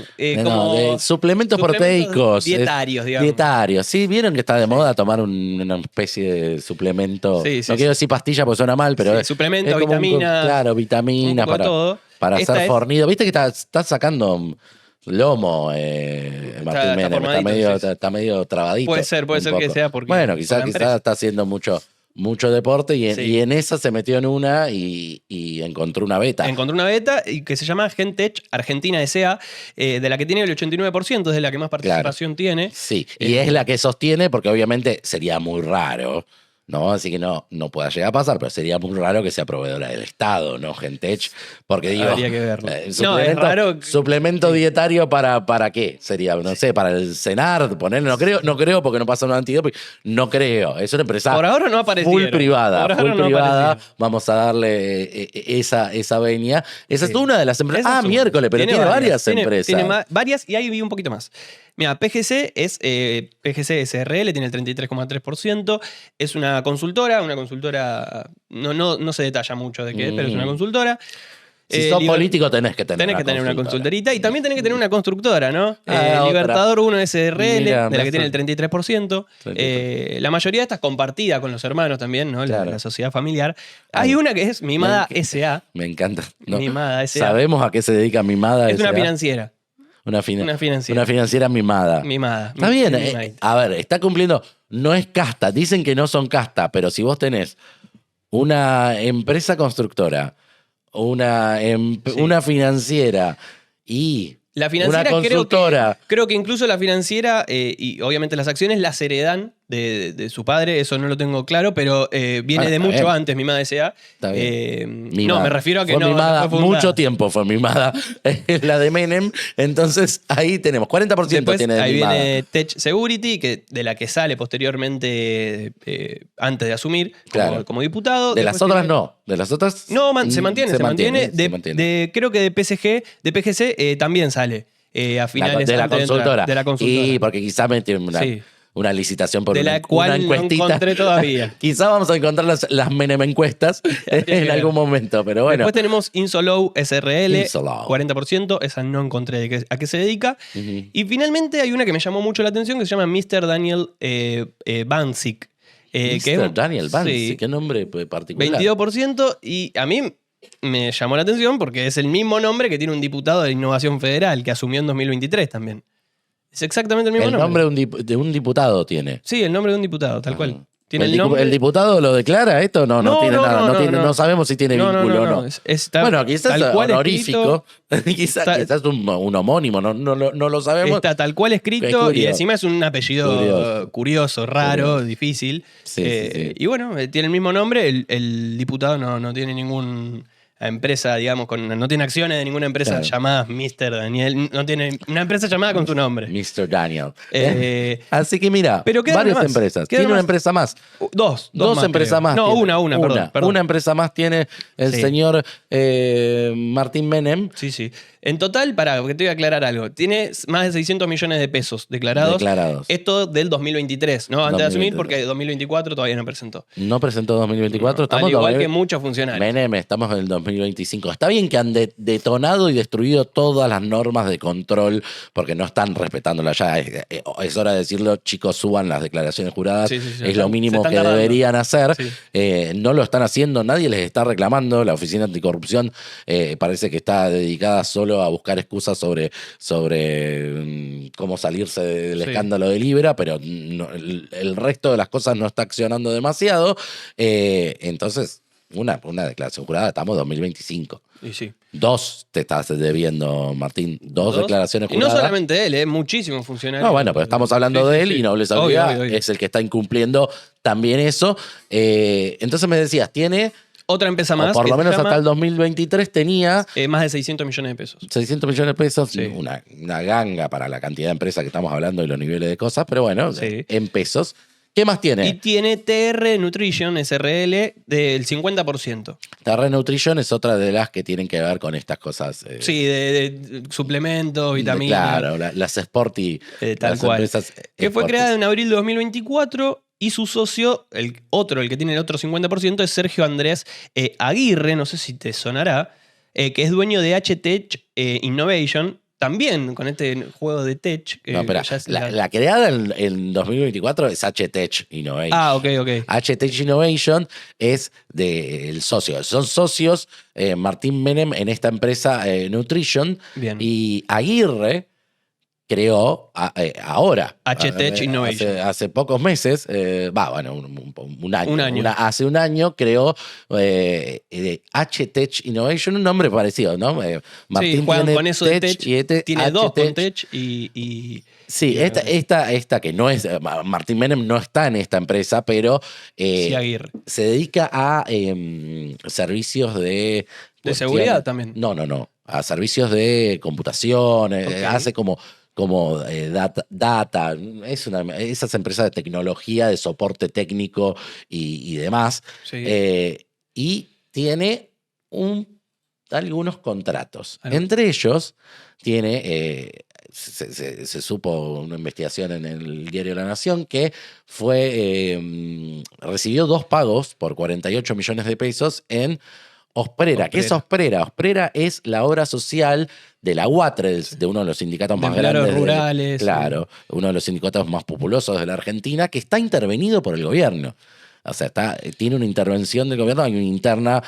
A: suplementos proteicos.
C: Dietarios, digamos.
A: Dietarios. Sí, vieron que está de moda tomar una especie de suplemento. No quiero decir pastilla porque suena mal, pero
C: suplemento,
A: es como
C: vitaminas.
A: claro, vitaminas para ser fornido. Viste que está sacando lomo, Martín Menem. Está medio trabadito.
C: Puede ser que sea porque.
A: Bueno, quizás está haciendo mucho deporte y en esa se metió en una y encontró una beta.
C: Encontró una beta y que se llama Gentech Argentina S.A., de la que tiene el 89%, es de la que más participación tiene.
A: Sí, y es la que sostiene porque obviamente sería muy raro, ¿no? Así que no pueda llegar a pasar, pero sería muy raro que sea proveedora del Estado, ¿no? Gentech, porque digo...
C: Habría que verlo.
A: Es raro. ¿Suplemento dietario para qué? Sería, no sé, para el cenar, ponerle, no creo porque no pasa un antidoping, no creo. Es una empresa
C: por ahora no aparecieron.
A: Full privada. Vamos a darle esa venia. Esa es una de las empresas. Miércoles, pero tiene varias empresas.
C: Tiene varias y ahí vi un poquito más. Mira, PGC SRL, tiene el 33,3%. Es una consultora, no se detalla mucho de qué es, pero es una consultora.
A: Si sos político tenés que tener
C: una consultorita y también tenés que tener una constructora, ¿no? Libertador 1 SRL, de la que tiene el 33%. La mayoría de estas compartida con los hermanos también, ¿no?
A: Claro.
C: La sociedad familiar. Hay una que es Mimada S.A.
A: Me encanta.
C: Mimada S.A.
A: ¿Sabemos a qué se dedica Mimada S.A.?
C: Es una financiera.
A: Una financiera mimada. Está bien. A ver, está cumpliendo. No es casta. Dicen que no son casta, pero si vos tenés una empresa constructora, una financiera y
C: la financiera
A: una consultora.
C: Creo que incluso la financiera y obviamente las acciones las heredan de su padre, eso no lo tengo claro, pero viene de mucho antes, Mimada S.A. No, me refiero a que
A: fue mimada, mucho tiempo fue mimada la de Menem, entonces ahí tenemos 40%
C: después,
A: tiene de
C: ahí
A: mimada.
C: Viene Tech Security, de la que sale posteriormente antes de asumir como diputado.
A: De las otras no. De las otras
C: no, se mantiene. Creo que de PGC también sale a finales
A: de la consultora.
C: De la consultora.
A: Y porque quizás metió una licitación por una encuestita.
C: No encontré todavía.
A: Quizá vamos a encontrar las Menem encuestas en algún momento, pero bueno.
C: Después tenemos Insolow SRL, 40%, esa no encontré a qué se dedica. Y finalmente hay una que me llamó mucho la atención que se llama Mr. Daniel Bancic.
A: Daniel Bancic, qué nombre particular.
C: 22%, y a mí me llamó la atención porque es el mismo nombre que tiene un diputado de Innovación Federal que asumió en 2023 también. Es exactamente el mismo nombre.
A: El nombre de un diputado tiene.
C: Sí, el nombre de un diputado, tal cual. Tiene el nombre.
A: ¿El diputado lo declara esto? No, no tiene nada. No sabemos si tiene vínculo o no. Bueno, quizás es honorífico. Quizás un homónimo, no lo sabemos.
C: Está tal cual escrito y encima es un apellido curioso, raro, difícil.
A: Sí.
C: Y bueno, tiene el mismo nombre. El diputado no tiene ninguna empresa, digamos, no tiene acciones de ninguna empresa llamada Mr. Daniel. No tiene una empresa llamada con su nombre.
A: Mr. Daniel. Así que mira, varias empresas. Tiene una empresa más.
C: Dos
A: empresas más.
C: No, una, perdón.
A: Una empresa más tiene el señor Martín Menem.
C: Sí. En total, porque te voy a aclarar algo, tiene más de 600 millones de pesos declarados. Esto del 2023, ¿no? Antes de asumir, porque 2024 todavía no presentó.
A: No presentó 2024.
C: Al igual que muchos funcionarios.
A: Menem, estamos en el 2025. Está bien que han detonado y destruido todas las normas de control, porque no están respetándolas ya. Es hora de decirlo, chicos, suban las declaraciones juradas.
C: Sí.
A: Es lo mínimo que deberían hacer. Sí. No lo están haciendo, nadie les está reclamando. La Oficina Anticorrupción parece que está dedicada solo a buscar excusas sobre cómo salirse del escándalo de Libra, pero el resto de las cosas no está accionando demasiado. Entonces, una declaración jurada, estamos en 2025.
C: Y sí.
A: 2 te estás debiendo, Martín. 2 declaraciones juradas.
C: Y no solamente él, muchísimos funcionarios.
A: No, bueno, pero estamos hablando de él y Nobleza Obvia es el que está incumpliendo también eso. Entonces me decías, tiene...
C: Otra empresa más.
A: O por lo menos hasta el 2023 tenía...
C: más de 600 millones de pesos.
A: 600 millones de pesos, sí. Una ganga para la cantidad de empresas que estamos hablando y los niveles de cosas, pero bueno, en pesos. ¿Qué más tiene?
C: Y tiene TR Nutrition, SRL, del 50%.
A: TR Nutrition es otra de las que tienen que ver con estas cosas.
C: Sí, de suplementos, vitaminas.
A: Claro, las Sporty.
C: Tal cual. Que fue creada en abril de 2024 y su socio, el que tiene el otro 50%, es Sergio Andrés Aguirre, no sé si te sonará, que es dueño de HTech Innovation. También con este juego de Tech.
A: No, espera, la creada en 2024 es HTech Innovation.
C: Ah, ok.
A: HTech Innovation es del socio. Son socios Martín Menem en esta empresa Nutrition.
C: Bien.
A: Y Aguirre creó ahora.
C: HTech Innovation.
A: Hace pocos meses, un año. Hace un año creó HTech Innovation, un nombre parecido, ¿no?
C: Martín juegan con eso de Tech. Tiene dos con Tech
A: y sí, esta que no es... Martín Menem no está en esta empresa, pero
C: Aguirre
A: se dedica a servicios de...
C: ¿De seguridad también?
A: No. A servicios de computación. Hace como data, esas empresas de tecnología, de soporte técnico y demás.
C: Sí.
A: Y tiene algunos contratos. Entre ellos tiene, se supo una investigación en el diario La Nación que recibió 2 pagos por 48 millones de pesos en Osprera. ¿Qué es Osprera? Osprera es la obra social de la UATRE, de uno de los sindicatos más grandes.
C: Rurales.
A: Claro, uno de los sindicatos más populosos de la Argentina, que está intervenido por el gobierno. O sea, tiene una intervención del gobierno, hay una interna,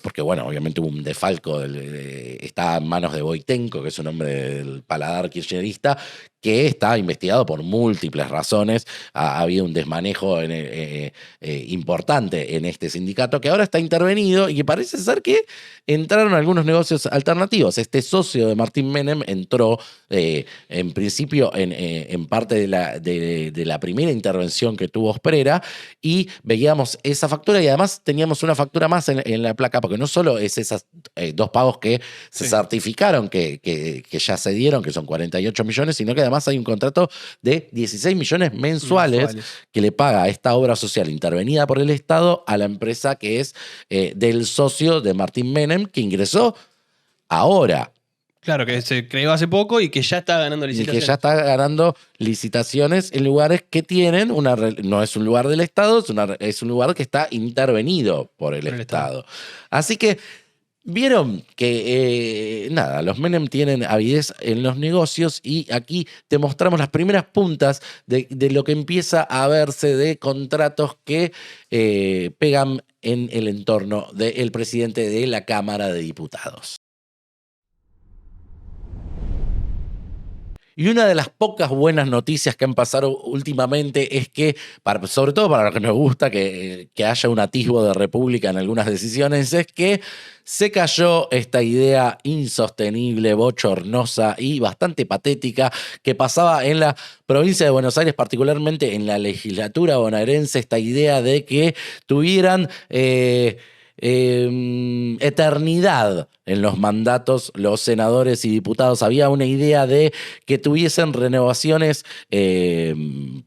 A: porque bueno, obviamente hubo un desfalco, está en manos de Boitenko, que es un hombre del paladar kirchnerista, que está investigado por múltiples razones. Ha habido un desmanejo importante en este sindicato que ahora está intervenido y que parece ser que entraron algunos negocios alternativos. Este socio de Martín Menem entró en principio en parte de la primera intervención que tuvo Osprera y veíamos esa factura y además teníamos una factura más en la placa, porque no solo es esas 2 pagos que se certificaron que ya se dieron, que son 48 millones, sino que además hay un contrato de 16 millones mensuales que le paga esta obra social intervenida por el Estado a la empresa que es del socio de Martín Menem, que ingresó ahora.
C: Claro, que se creó hace poco y que ya está ganando licitaciones.
A: Y que ya está ganando licitaciones en lugares que tienen no es un lugar del Estado, es un lugar que está intervenido por el Estado. Así que vieron que, los Menem tienen avidez en los negocios y aquí te mostramos las primeras puntas de lo que empieza a verse de contratos que pegan en el entorno del presidente de la Cámara de Diputados. Y una de las pocas buenas noticias que han pasado últimamente es que, sobre todo para los que nos gusta que haya un atisbo de república en algunas decisiones, es que se cayó esta idea insostenible, bochornosa y bastante patética que pasaba en la provincia de Buenos Aires, particularmente en la legislatura bonaerense, esta idea de que tuvieran eternidad en los mandatos los senadores y diputados. Había una idea de que tuviesen renovaciones in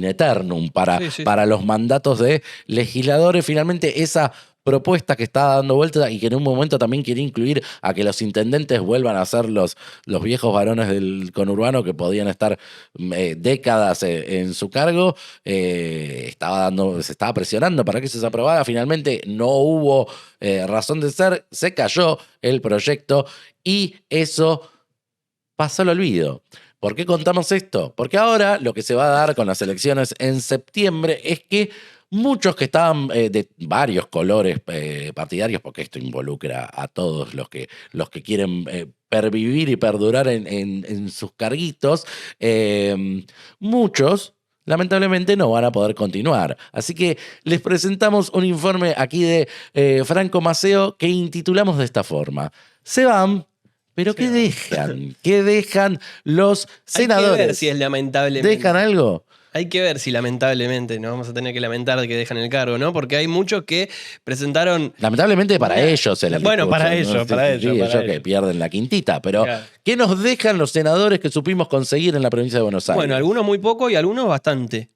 A: eternum para los mandatos de legisladores. Finalmente esa propuesta que está dando vuelta y que en un momento también quiere incluir a que los intendentes vuelvan a ser los viejos varones del conurbano que podían estar décadas en su cargo, se estaba presionando para que se aprobara. Finalmente no hubo razón de ser, se cayó el proyecto y eso pasó al olvido. ¿Por qué contamos esto? Porque ahora lo que se va a dar con las elecciones en septiembre es que muchos que estaban de varios colores partidarios, porque esto involucra a todos los que quieren pervivir y perdurar en sus carguitos, muchos lamentablemente no van a poder continuar. Así que les presentamos un informe aquí de Franco Maceo que intitulamos de esta forma: se van, pero ¿qué dejan? ¿Qué dejan los senadores?
C: Hay que ver si es lamentablemente.
A: ¿Dejan algo?
C: Hay que ver si lamentablemente nos vamos a tener que lamentar de que dejan el cargo, ¿no? Porque hay muchos que presentaron...
A: Lamentablemente para ellos el
C: Bueno,
A: discurso,
C: para
A: ¿no?
C: ellos, para ellos.
A: Que pierden la quintita, pero
C: Claro.
A: ¿qué nos dejan los senadores que supimos conseguir en la provincia de Buenos Aires?
C: Bueno, algunos muy poco y algunos bastante.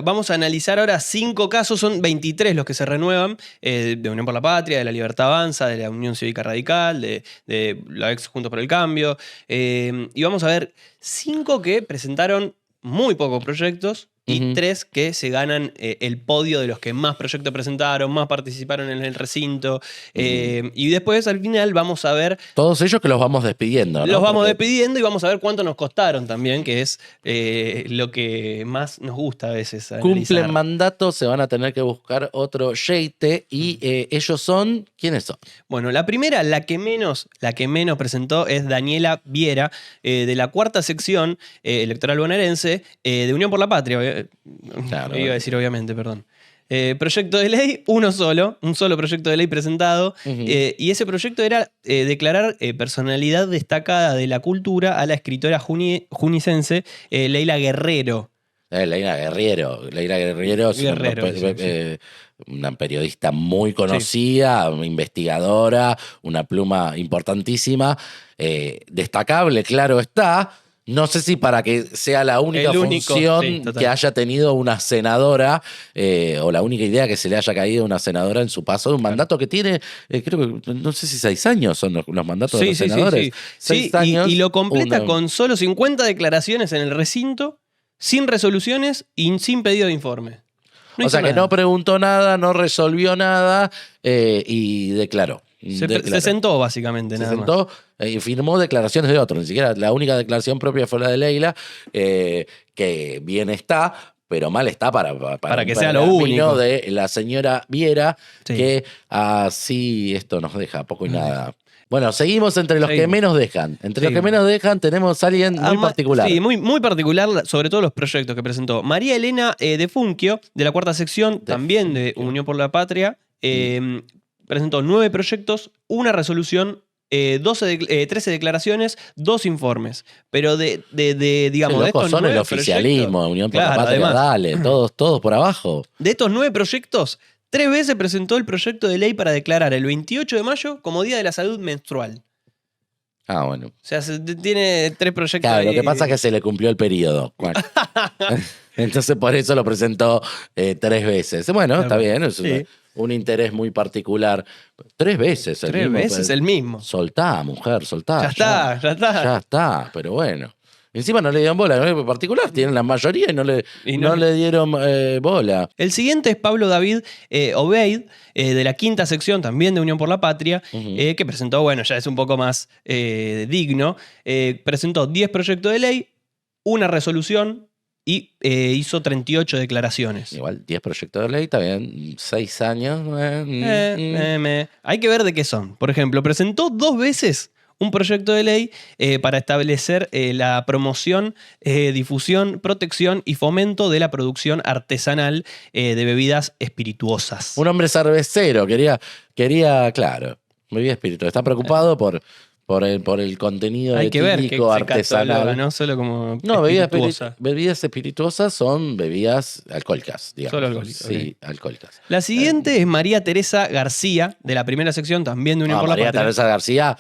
C: Vamos a analizar ahora 5 casos, son 23 los que se renuevan, de Unión por la Patria, de la Libertad Avanza, de la Unión Cívica Radical, de la ex Juntos por el Cambio, y vamos a ver 5 que presentaron muy pocos proyectos y 3 que se ganan el podio de los que más proyectos presentaron, más participaron en el recinto. Y después, al final, vamos a ver...
A: Todos ellos que los vamos despidiendo, ¿no?
C: Los vamos despidiendo y vamos a ver cuánto nos costaron también, que es lo que más nos gusta a veces analizar.
A: Cumplen mandato, se van a tener que buscar otro yeite y ellos son... ¿Quiénes son?
C: Bueno, la primera, la que menos presentó es Daniela Viera, de la 4ª sección electoral bonaerense de Unión por la Patria.
A: Claro.
C: Iba a decir obviamente, perdón. Proyecto de ley, un solo proyecto de ley presentado, y ese proyecto era declarar personalidad destacada de la cultura a la escritora junicense Leila Guerrero.
A: Leila Guerriero es una periodista muy conocida, investigadora, una pluma importantísima, destacable, claro está. No sé si para que sea la única función que haya tenido una senadora, o la única idea que se le haya caído a una senadora en su paso de un mandato que tiene, creo que, no sé si 6 años son los mandatos de los senadores. 6 años.
C: Y lo completa con solo 50 declaraciones en el recinto, sin resoluciones y sin pedido de informe.
A: O sea que no preguntó nada, no resolvió nada y declaró.
C: Se sentó básicamente,
A: se
C: nada
A: sentó y firmó declaraciones de otros. Ni siquiera la única declaración propia fue la de Leila, que bien está, pero mal está para
C: que sea lo único.
A: De la señora Viera, que así esto nos deja poco y nada. Bueno, seguimos entre los que menos dejan. Entre los que menos dejan tenemos a alguien muy particular.
C: Sí, muy particular, sobre todo los proyectos que presentó. María Elena de Funquio, de la 4ª sección, también de Unión por la Patria, presentó 9 proyectos, una resolución, 13 declaraciones, 2 informes. Pero digamos, de estos
A: son
C: 9
A: el oficialismo, Unión por la Patria,
C: además,
A: dale, todos por abajo.
C: De estos 9 proyectos, 3 veces presentó el proyecto de ley para declarar el 28 de mayo como Día de la Salud Menstrual.
A: Ah, bueno.
C: O sea, tiene 3 proyectos.
A: Claro,
C: ahí.
A: lo que pasa es que se le cumplió el periodo. Entonces por eso lo presentó 3 veces. Bueno, está bien, es un interés muy particular. 3 veces.
C: 3 veces el mismo.
A: Soltá, mujer, soltá.
C: Ya está.
A: Ya está, pero bueno. Encima no le dieron bola, en particular tienen la mayoría y no le dieron bola.
C: El siguiente es Pablo David Obeid, de la 5ª sección, también de Unión por la Patria, que presentó, bueno, ya es un poco más digno, presentó 10 proyectos de ley, una resolución y hizo 38 declaraciones.
A: Igual, 10 proyectos de ley, está bien, 6 años.
C: Hay que ver de qué son. Por ejemplo, presentó 2 veces un proyecto de ley para establecer la promoción, difusión, protección y fomento de la producción artesanal de bebidas espirituosas.
A: Un hombre cervecero, quería, claro, bebida espirituosa. Está preocupado por el contenido
C: Hay que ver que
A: etílico,
C: se
A: artesanal.
C: cataloga, no solo como
A: No,
C: espirituosa.
A: bebidas espirituosas son bebidas alcohólicas, digamos.
C: Solo alcohólicas,
A: Sí, alcohólicas.
C: La siguiente es María Teresa García, de la primera sección, también de Unión por la
A: María
C: Patria.
A: Teresa García,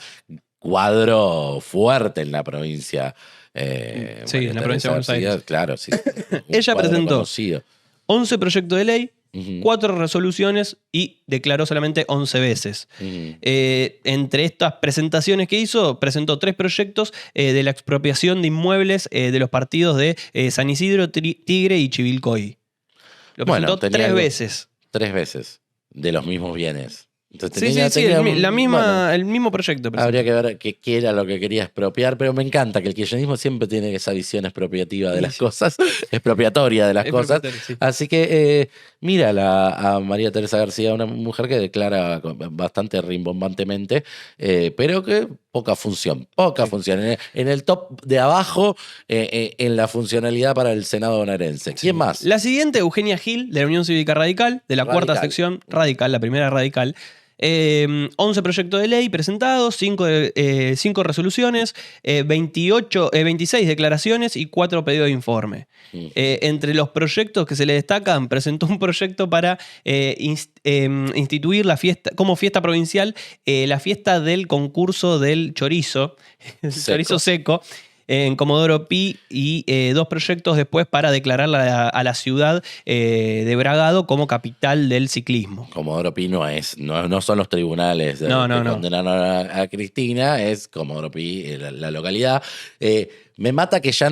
A: cuadro fuerte en la provincia.
C: Sí,
A: María
C: en la provincia de Buenos
A: García,
C: Aires.
A: claro, sí. Un
C: Ella
A: cuadro
C: presentó
A: conocido.
C: 11 proyectos de ley,
A: Ujú.
C: 4 resoluciones y declaró solamente 11 veces.
A: Ujú.
C: Entre estas presentaciones que hizo, presentó 3 proyectos de la expropiación de inmuebles de los partidos de San Isidro, Tigre y Chivilcoy. Lo
A: Bueno,
C: presentó
A: tenía
C: 3
A: algo-
C: veces.
A: 3 veces de los mismos bienes. Entonces,
C: Sí, el mismo proyecto. presentó.
A: Habría que ver qué era lo que quería expropiar, pero me encanta que el kirchnerismo siempre tiene esa visión expropiativa de las cosas, expropiatoria de las cosas.
C: Expropiatorio, sí.
A: Así que mira a María Teresa García, una mujer que declara bastante rimbombantemente, pero que poca función. En el top de abajo, en la funcionalidad para el Senado bonaerense. ¿Quién más?
C: La siguiente, Eugenia Gil, de la Unión Cívica Radical, de la cuarta
A: Radical.
C: sección Radical, la primera Radical. 11 proyectos de ley presentados, 5 resoluciones, 26 declaraciones y 4 pedidos de informe. Entre los proyectos que se le destacan, presentó un proyecto para instituir la fiesta, como fiesta provincial, la fiesta del concurso del chorizo, el chorizo seco, en Comodoro Pi, y 2 proyectos después para declararla a la ciudad de Bragado como capital del ciclismo.
A: Comodoro Pi no son los tribunales que condenaron a Cristina, es Comodoro Pi, la localidad. Me mata que ya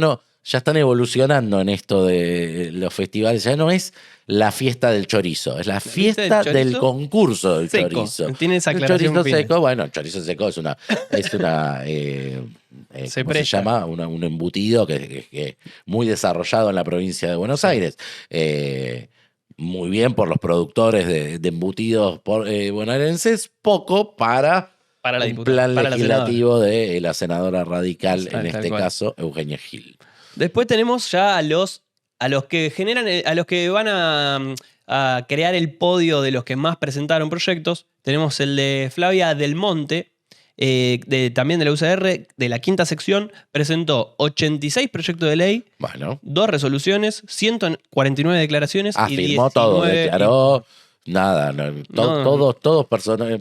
A: están evolucionando en esto de los festivales, ya no es la fiesta del chorizo, es la fiesta del concurso del
C: seco.
A: chorizo.
C: Tiene esa
A: El
C: aclaración
A: chorizo
C: final.
A: seco, bueno, el chorizo seco es una
C: Se
A: ¿cómo se
C: presta.
A: llama? Un embutido que muy desarrollado en la provincia de Buenos Aires. Muy bien por los productores de embutidos bonaerenses, poco para
C: la
A: un
C: diputada,
A: plan
C: para la
A: legislativo de la senadora radical,
C: Tal
A: en este
C: cual.
A: caso, Eugenia Gil.
C: Después tenemos ya a los que generan, a los que van a crear el podio de los que más presentaron proyectos. Tenemos el de Flavia Del Monte, también de la UCR, de la quinta sección, presentó 86 proyectos de ley,
A: Bueno,
C: 2 resoluciones, 149 declaraciones y 19
A: afirmó todo, declaró. Nada, todos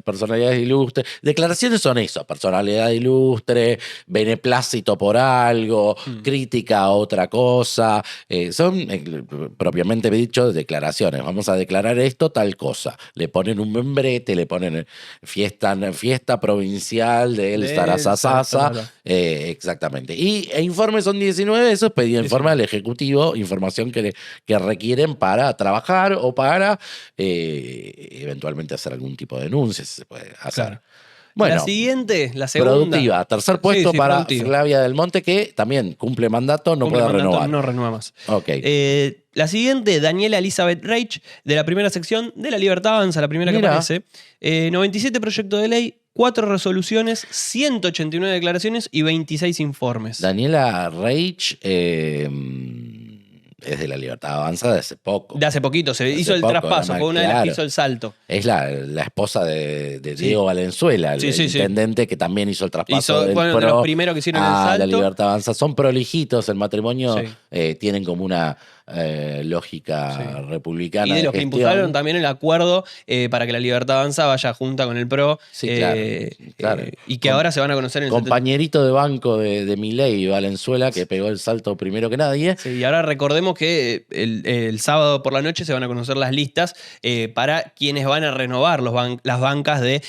A: personalidades ilustres. Declaraciones son eso: personalidad ilustre, beneplácito por algo, crítica a otra cosa. Son propiamente dicho declaraciones. Vamos a declarar esto, tal cosa. Le ponen un membrete, le ponen fiesta provincial del Sarasasasa. Exactamente. E informes son 19, esos pedía informe al Ejecutivo, información que requieren para trabajar o para eventualmente hacer algún tipo de denuncia, si se puede hacer.
C: Claro.
A: Bueno,
C: La siguiente, la segunda.
A: productiva. Tercer puesto para
C: productiva.
A: Flavia Del Monte, que también cumple mandato, no
C: Cumple
A: puede
C: mandato,
A: renovar.
C: No renueva más.
A: Ok.
C: La siguiente, Daniela Elizabeth Reich, de la primera sección de La Libertad Avanza, la primera que
A: Mirá.
C: aparece. 97 proyectos de ley, 4 resoluciones, 189 declaraciones y 26 informes.
A: Daniela Reich es de La Libertad Avanza de hace poco.
C: De hace poquito, se hizo el
A: poco,
C: traspaso,
A: además,
C: fue una de las que
A: claro.
C: hizo el salto.
A: Es la esposa de Diego Valenzuela, el
C: Sí.
A: intendente que también hizo el traspaso del
C: Fueron de
A: PRO
C: los primeros que hicieron el
A: a
C: salto.
A: La Libertad Avanza. Son prolijitos, el matrimonio
C: Sí.
A: tienen como una lógica republicana.
C: Y de los que
A: gestión.
C: impulsaron también el acuerdo para que La Libertad Avanza vaya junta con el PRO.
A: Sí, claro.
C: Y que ahora se van a conocer en el
A: Compañerito de banco de Milei, Valenzuela, que pegó el salto primero que nadie.
C: Sí, y ahora recordemos que el sábado por la noche se van a conocer las listas para quienes van a renovar las bancas de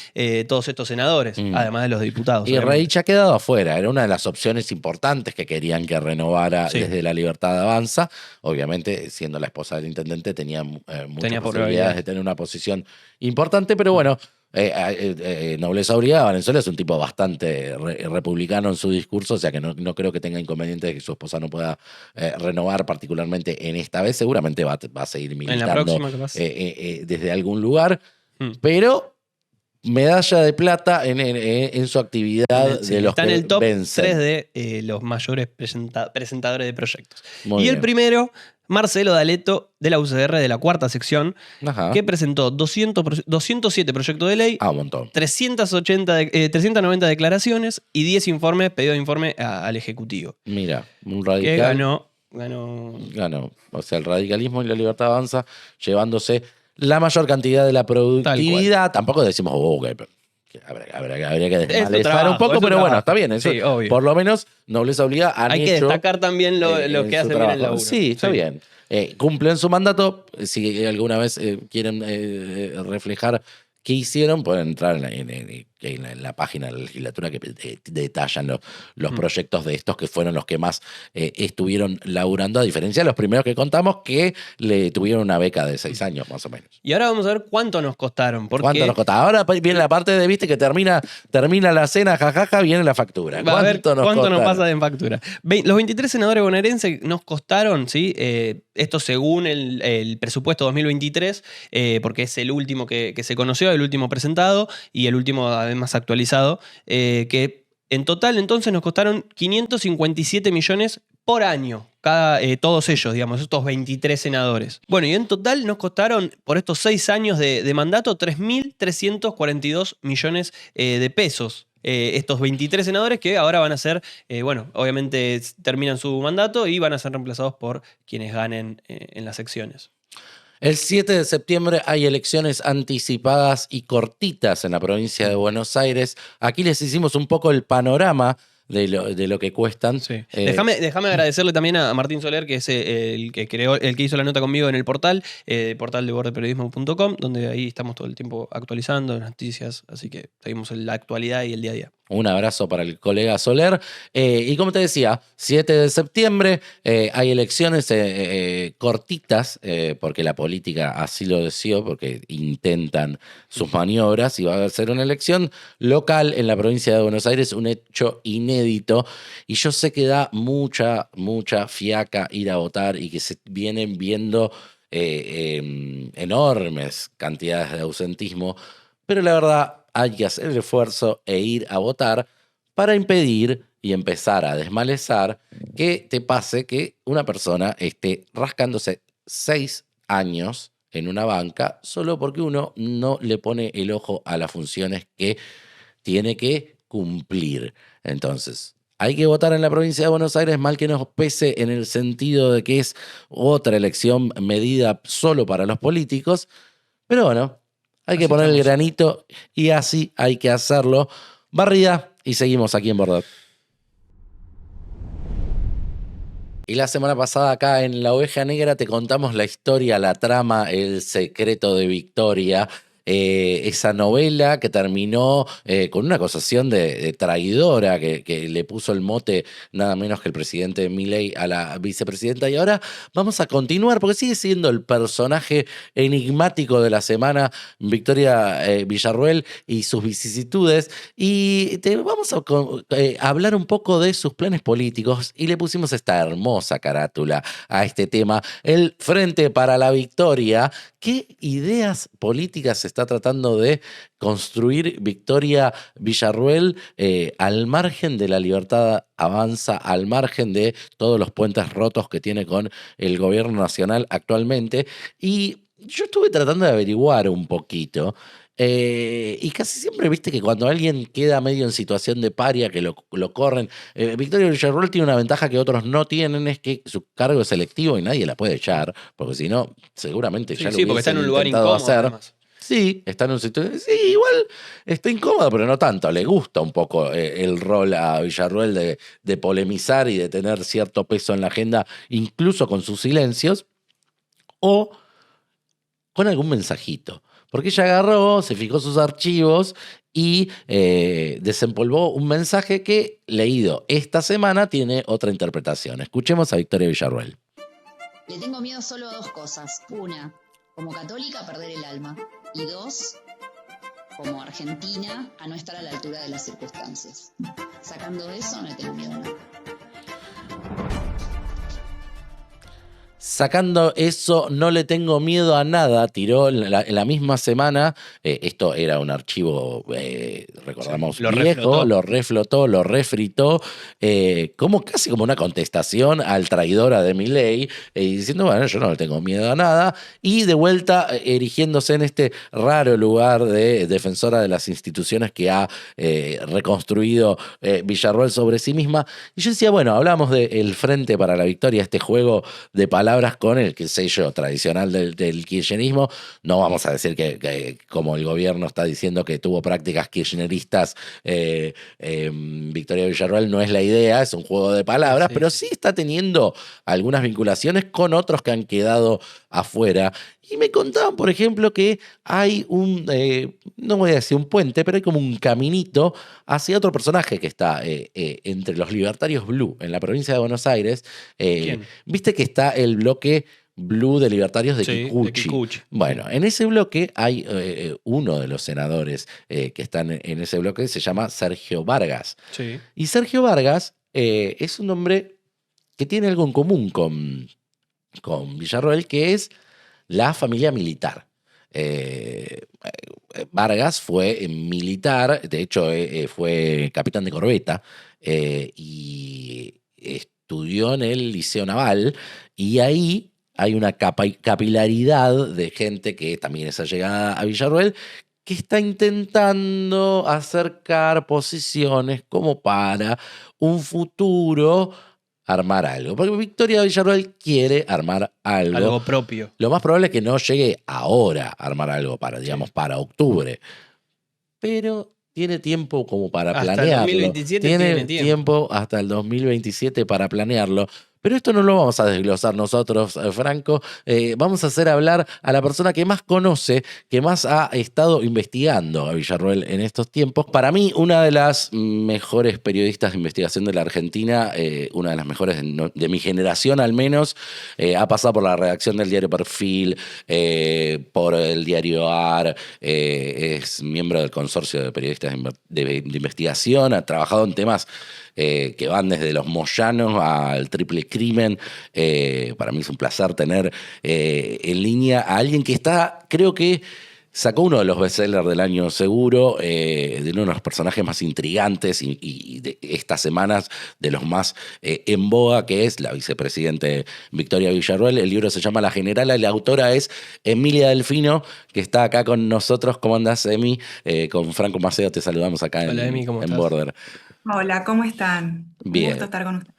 C: todos estos senadores, además de los diputados.
A: Y
C: obviamente.
A: Reich ha quedado afuera, era una de las opciones importantes que querían que renovara
C: Sí.
A: desde La Libertad Avanza. Obviamente, siendo la esposa del intendente, tenía muchas posibilidades de tener una posición importante, pero bueno, nobleza obligada. Valenzuela es un tipo bastante republicano en su discurso, o sea que no creo que tenga inconveniente de que su esposa no pueda renovar, particularmente en esta vez. Seguramente va a seguir militando
C: próxima, capaz.
A: desde algún lugar, pero medalla de plata en su actividad
C: Sí,
A: de los
C: está
A: que
C: en el top
A: vencen.
C: 3 de los mayores presentadores de proyectos.
A: Muy
C: y
A: bien.
C: el primero, Marcelo D'Aleto, de la UCR de la cuarta sección,
A: Ajá.
C: que presentó 207 proyectos de ley,
A: Un montón.
C: 390 declaraciones y 10 informes, pedido de informe al Ejecutivo.
A: Mira, un
C: Que
A: radical
C: ganó.
A: O sea, el radicalismo y la libertad avanza llevándose la mayor cantidad de la productividad. Tampoco decimos, que habría que desmalezar
C: trabajo,
A: un poco,
C: es su
A: pero bueno,
C: trabajo.
A: está bien. Eso,
C: Sí, obvio.
A: por lo menos, Nobleza Obliga han
C: Hay que
A: hecho,
C: destacar también lo
A: en
C: que
A: su
C: hacen bien
A: trabajo.
C: el laburo.
A: Sí, está bien. Cumplen su mandato. Si alguna vez quieren reflejar qué hicieron, pueden entrar en la página de la legislatura que detallan los proyectos de estos que fueron los que más estuvieron laburando, a diferencia de los primeros que contamos que le tuvieron una beca de 6 años más o menos.
C: Y ahora vamos a ver cuánto nos costaron. Porque
A: ¿Cuánto nos costaba? Ahora viene la parte de, viste, que termina la cena, jajaja, viene la factura.
C: Va a ver cuánto nos
A: costaron?
C: pasa en factura. Los 23 senadores bonaerenses nos costaron, ¿sí? Esto según el presupuesto 2023, porque es el último que se conoció, el último presentado y el último además actualizado, que en total entonces nos costaron 557 millones por año, todos ellos, digamos, estos 23 senadores. Bueno, y en total nos costaron, por estos 6 años de mandato, 3.342 millones de pesos. Estos 23 senadores que ahora van a ser, obviamente terminan su mandato y van a ser reemplazados por quienes ganen en las secciones.
A: El 7 de septiembre hay elecciones anticipadas y cortitas en la provincia de Buenos Aires. Aquí les hicimos un poco el panorama de lo que cuestan.
C: Sí. Déjame agradecerle también a Martín Soler, que es el que hizo la nota conmigo en el portal de bordeperiodismo.com, donde ahí estamos todo el tiempo actualizando noticias, así que seguimos en la actualidad y el día a día.
A: Un abrazo para el colega Soler. Y como te decía, 7 de septiembre hay elecciones cortitas, porque la política así lo deseó, porque intentan sus maniobras, y va a ser una elección local en la provincia de Buenos Aires, un hecho inédito. Y yo sé que da mucha fiaca ir a votar y que se vienen viendo enormes cantidades de ausentismo, pero la verdad hay que hacer el esfuerzo e ir a votar para impedir y empezar a desmalezar que te pase que una persona esté rascándose 6 años en una banca solo porque uno no le pone el ojo a las funciones que tiene que cumplir. Entonces, hay que votar en la provincia de Buenos Aires, mal que nos pese, en el sentido de que es otra elección medida solo para los políticos, pero bueno, hay que poner el granito y así hay que hacerlo. Barrida, y seguimos aquí en Border. Y la semana pasada acá en La Oveja Negra te contamos la historia, la trama, el secreto de Victoria. Esa novela que terminó con una acusación de traidora que le puso el mote nada menos que el presidente Milei a la vicepresidenta. Y ahora vamos a continuar porque sigue siendo el personaje enigmático de la semana, Victoria Villarruel y sus vicisitudes. Y te vamos a hablar un poco de sus planes políticos, y le pusimos esta hermosa carátula a este tema: el Frente para la Victoria. ¿Qué ideas políticas se está tratando de construir Victoria Villarruel al margen de la libertad avanza, al margen de todos los puentes rotos que tiene con el gobierno nacional actualmente? Y yo estuve tratando de averiguar un poquito. Y casi siempre viste que cuando alguien queda medio en situación de paria, que lo corren, Victoria Villarruel tiene una ventaja que otros no tienen, es que su cargo es electivo y nadie la puede echar, porque si no, seguramente ya lo
C: porque está en un lugar
A: intentado
C: incómodo,
A: hacer.
C: además.
A: Sí, está en un sitio. Sí, igual está incómodo, pero no tanto. Le gusta un poco el rol a Villarruel de polemizar y de tener cierto peso en la agenda, incluso con sus silencios o con algún mensajito. Porque ella agarró, se fijó sus archivos y desempolvó un mensaje que, leído esta semana, tiene otra interpretación. Escuchemos a Victoria Villarruel.
D: Le tengo miedo solo a 2 cosas. 1, como católica, perder el alma. Y 2, como argentina, a no estar a la altura de las circunstancias. Sacando eso, no le tengo miedo a nada.
A: Sacando eso, no le tengo miedo a nada, tiró en la misma semana, esto era un archivo, recordamos,
C: Sí, lo
A: viejo,
C: reflotó.
A: lo reflotó, lo refritó, casi como una contestación al traidora de Milei, diciendo, bueno, yo no le tengo miedo a nada, y de vuelta erigiéndose en este raro lugar de defensora de las instituciones que ha reconstruido Villarroel sobre sí misma. Y yo decía, bueno, hablamos del Frente para la Victoria, este juego de palabras con el sello tradicional del kirchnerismo. No vamos a decir que como el gobierno está diciendo que tuvo prácticas kirchneristas, Victoria Villarroel, no es la idea, es un juego de palabras,
C: Sí,
A: pero
C: sí.
A: sí está teniendo algunas vinculaciones con otros que han quedado afuera. Y me contaban, por ejemplo, que hay no voy a decir un puente, pero hay como un caminito hacia otro personaje que está entre los libertarios Blue en la provincia de Buenos Aires.
C: ¿Quién?
A: Viste que está el bloque Blue de libertarios de
C: Sí, de
A: Kikuchi.
C: Kikuchi.
A: Bueno, en ese bloque hay uno de los senadores que están en ese bloque, se llama Sergio Vargas.
C: Sí.
A: Y Sergio Vargas es un hombre que tiene algo en común con Villarroel, que es la familia militar. Vargas fue militar, de hecho fue capitán de corbeta y estudió en el Liceo Naval, y ahí hay una capilaridad de gente que también es allegada a Villarroel, que está intentando acercar posiciones como para un futuro armar algo. Porque Victoria Villarroel quiere armar algo.
C: Algo propio.
A: Lo más probable es que no llegue ahora a armar algo digamos, para octubre. Pero tiene tiempo como para
C: Hasta el
A: planearlo.
C: 2027
A: tiene
C: tiene tiempo.
A: tiempo hasta el 2027 para planearlo. Pero esto no lo vamos a desglosar nosotros, Franco. Vamos a hacer hablar a la persona que más conoce, que más ha estado investigando a Villarroel en estos tiempos. Para mí, una de las mejores periodistas de investigación de la Argentina, una de las mejores de mi generación al menos, ha pasado por la redacción del diario Perfil, por el diario AR, es miembro del consorcio de periodistas de investigación, ha trabajado en temas que van desde los Moyanos al triple crimen. Para mí es un placer tener en línea a alguien que está, creo que sacó uno de los bestsellers del año seguro, de uno de los personajes más intrigantes y de estas semanas de los más en boga, que es la vicepresidente Victoria Villarroel. El libro se llama La Generala y la autora es Emilia Delfino, que está acá con nosotros. ¿Cómo andás, Emi? Con Franco Macedo te saludamos acá.
C: Hola, Emi, ¿cómo
A: en
C: estás?
A: Border.
E: Hola, ¿cómo están?
A: Bien.
E: Un gusto estar con ustedes.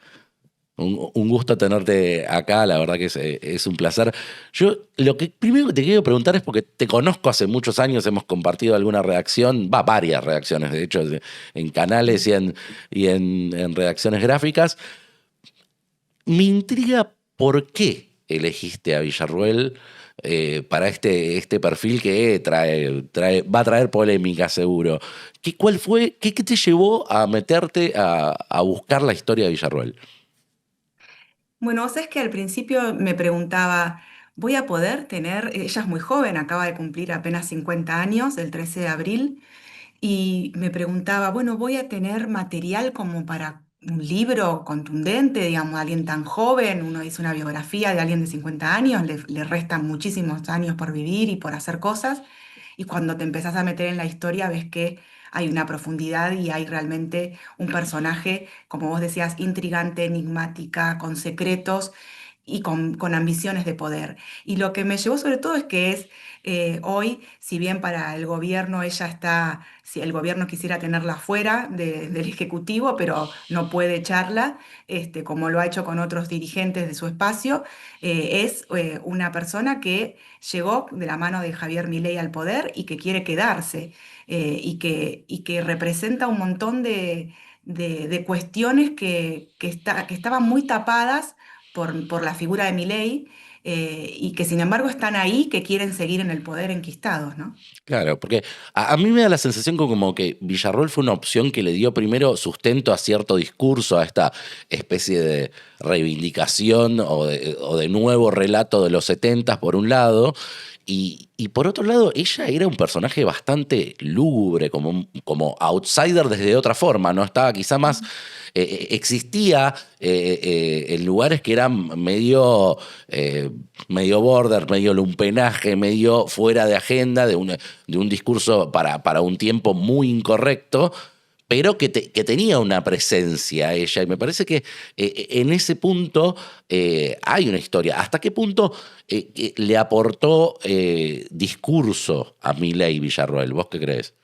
A: Un gusto tenerte acá, la verdad que es un placer. Yo lo que primero que te quiero preguntar es porque te conozco hace muchos años, hemos compartido alguna redacción, varias redacciones, de hecho, en canales y en redacciones gráficas. Me intriga por qué elegiste a Villarroel para este perfil que va a traer polémica seguro. ¿Cuál fue, qué te llevó a meterte a buscar la historia de Villarroel?
E: Bueno, vos sabés que al principio me preguntaba, ¿voy a poder tener? Ella es muy joven, acaba de cumplir apenas 50 años, el 13 de abril, y me preguntaba, bueno, ¿voy a tener material como para un libro contundente, digamos, alguien tan joven? Uno dice una biografía de alguien de 50 años, le restan muchísimos años por vivir y por hacer cosas, y cuando te empezás a meter en la historia ves que hay una profundidad y hay realmente un personaje, como vos decías, intrigante, enigmática, con secretos y con ambiciones de poder. Y lo que me llevó sobre todo es que hoy, si bien para el gobierno ella está, si el gobierno quisiera tenerla fuera del Ejecutivo, pero no puede echarla, como lo ha hecho con otros dirigentes de su espacio, es una persona que llegó de la mano de Javier Milei al poder y que quiere quedarse, y que representa un montón de cuestiones que estaban muy tapadas por la figura de Milei, y que sin embargo están ahí, que quieren seguir en el poder enquistados, ¿no?
A: Claro, porque a mí me da la sensación como que Villarroel fue una opción que le dio primero sustento a cierto discurso, a esta especie de reivindicación o de nuevo relato de los 70 por un lado, Y por otro lado, ella era un personaje bastante lúgubre, como outsider desde otra forma, ¿no? Estaba quizá más. Existía en lugares que eran medio border, medio lumpenaje, medio fuera de agenda, de un discurso para un tiempo muy incorrecto, pero que tenía una presencia ella. Y me parece que en ese punto hay una historia. ¿Hasta qué punto le aportó discurso a Milei Villarroel? ¿Vos qué crees?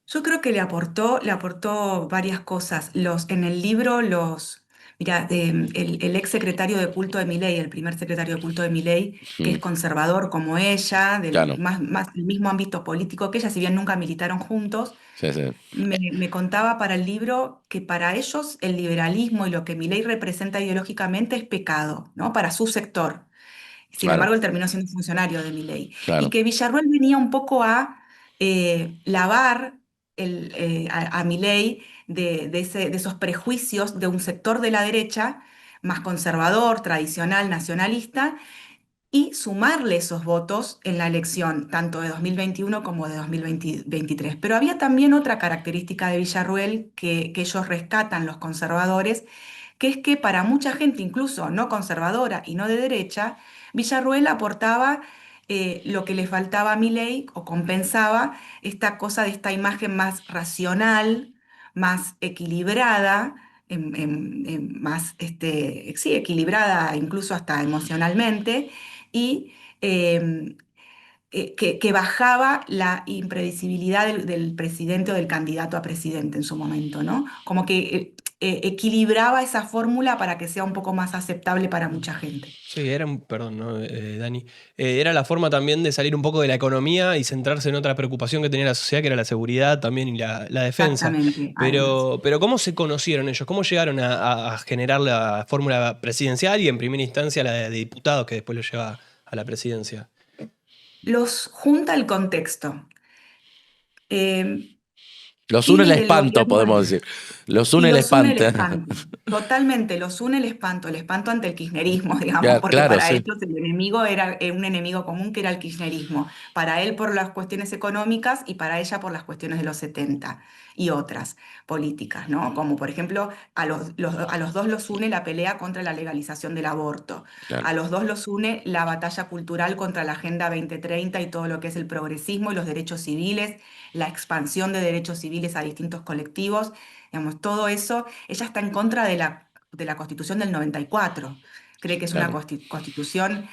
E: Yo creo que le aportó varias cosas. En el libro, mira, el ex secretario de culto de Milei, el primer secretario de culto de Milei, que es
A: Mm,
E: conservador como ella,
A: claro,
E: más del mismo ámbito político que ella, si bien nunca militaron juntos,
A: sí, sí,
E: me contaba para el libro que para ellos el liberalismo y lo que Milei representa ideológicamente es pecado, ¿no? Para su sector. Sin
A: claro,
E: embargo, él terminó siendo funcionario de Milei. Y
A: claro,
E: que Villarroel venía un poco a lavar a Milei de esos prejuicios de un sector de la derecha más conservador, tradicional, nacionalista, y sumarle esos votos en la elección, tanto de 2021 como de 2023. Pero había también otra característica de Villarroel que ellos rescatan, los conservadores, que es que para mucha gente, incluso no conservadora y no de derecha, Villarroel aportaba lo que le faltaba a Milei o compensaba esta cosa de esta imagen más racional, más equilibrada, más sí, equilibrada incluso hasta emocionalmente, y que bajaba la imprevisibilidad del presidente o del candidato a presidente en su momento, ¿no? Como que equilibraba esa fórmula para que sea un poco más aceptable para mucha gente.
C: Sí, perdón, ¿no? Dani, era la forma también de salir un poco de la economía y centrarse en otra preocupación que tenía la sociedad, que era la seguridad también y la defensa.
E: Exactamente, además.
C: Pero ¿cómo se conocieron ellos? ¿Cómo llegaron a generar la fórmula presidencial y en primera instancia la de diputados que después lo lleva a la presidencia?
E: Los junta el contexto. Eh,
A: los une el
E: Tienen el
A: espanto,
E: gobierno.
A: podemos decir. Los
E: Y
A: une el
E: los une el
A: espanto.
E: espanto, totalmente, los une el espanto ante el kirchnerismo, digamos, porque
A: Claro,
E: para
A: sí.
E: ellos el enemigo era un enemigo común que era el kirchnerismo, para él por las cuestiones económicas y para ella por las cuestiones de los 70 y otras políticas, ¿no? Como por ejemplo, a los dos los une la pelea contra la legalización del aborto,
A: Claro.
E: a los dos los une la batalla cultural contra la Agenda 2030 y todo lo que es el progresismo y los derechos civiles, la expansión de derechos civiles a distintos colectivos. Digamos, todo eso, ella está en contra de la Constitución del 94. Cree que es una
A: Claro,
E: constitución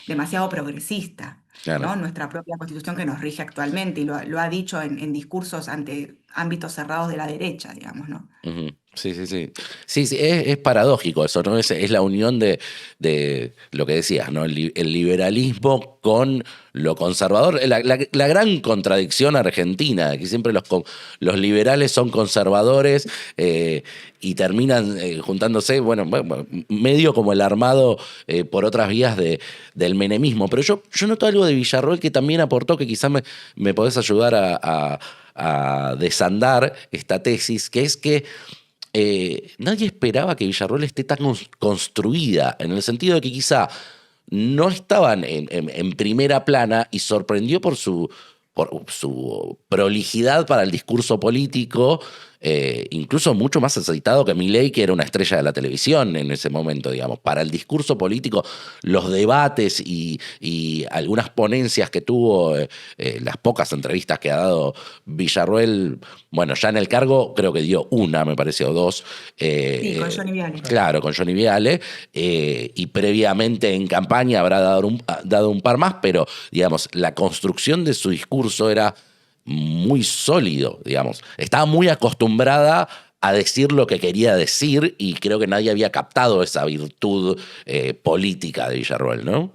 E: demasiado progresista,
A: claro.
E: ¿no? Nuestra propia constitución que nos rige actualmente, y lo ha dicho en discursos ante ámbitos cerrados de la derecha, digamos, ¿no?
A: Ujú. Sí, sí, sí. Sí, sí, es paradójico eso, ¿no? Es la unión de lo que decías, ¿no? El liberalismo con lo conservador. La gran contradicción argentina, que siempre los liberales son conservadores y terminan juntándose, bueno, medio como el armado por otras vías del menemismo. Pero yo noto algo de Villarroel que también aportó, que quizás me podés ayudar a desandar esta tesis, que es que nadie esperaba que Villarroel esté tan construida, en el sentido de que quizá no estaban en primera plana y sorprendió por su prolijidad para el discurso político, incluso mucho más aceitado que Milei, que era una estrella de la televisión en ese momento, digamos. Para el discurso político, los debates y algunas ponencias que tuvo, las pocas entrevistas que ha dado Villarroel, bueno, ya en el cargo creo que dio una, me parece, o dos.
E: Sí, con
A: eh,
E: Johnny Viale.
A: Claro, con Johnny Viale, y previamente en campaña habrá dado un par más, pero digamos, la construcción de su discurso era muy sólido, digamos. Estaba muy acostumbrada a decir lo que quería decir y creo que nadie había captado esa virtud política de Villarroel, ¿no?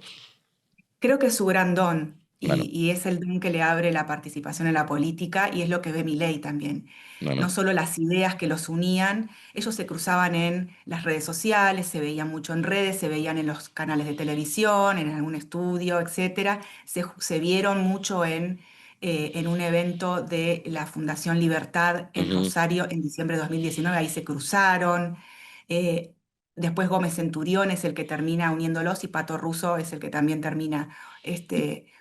E: Creo que es su gran don
A: Bueno,
E: y es el don que le abre la participación en la política y es lo que ve Milei también.
A: no,
E: No
A: no.
E: solo las ideas que los unían, ellos se cruzaban en las redes sociales, se veían mucho en redes, se veían en los canales de televisión, en algún estudio, etcétera. Se vieron mucho en un evento de la Fundación Libertad en
A: Ujú,
E: Rosario en diciembre de 2019, ahí se cruzaron. Eh, Después Gómez Centurión es el que termina uniéndolos y Pato Russo es el que también termina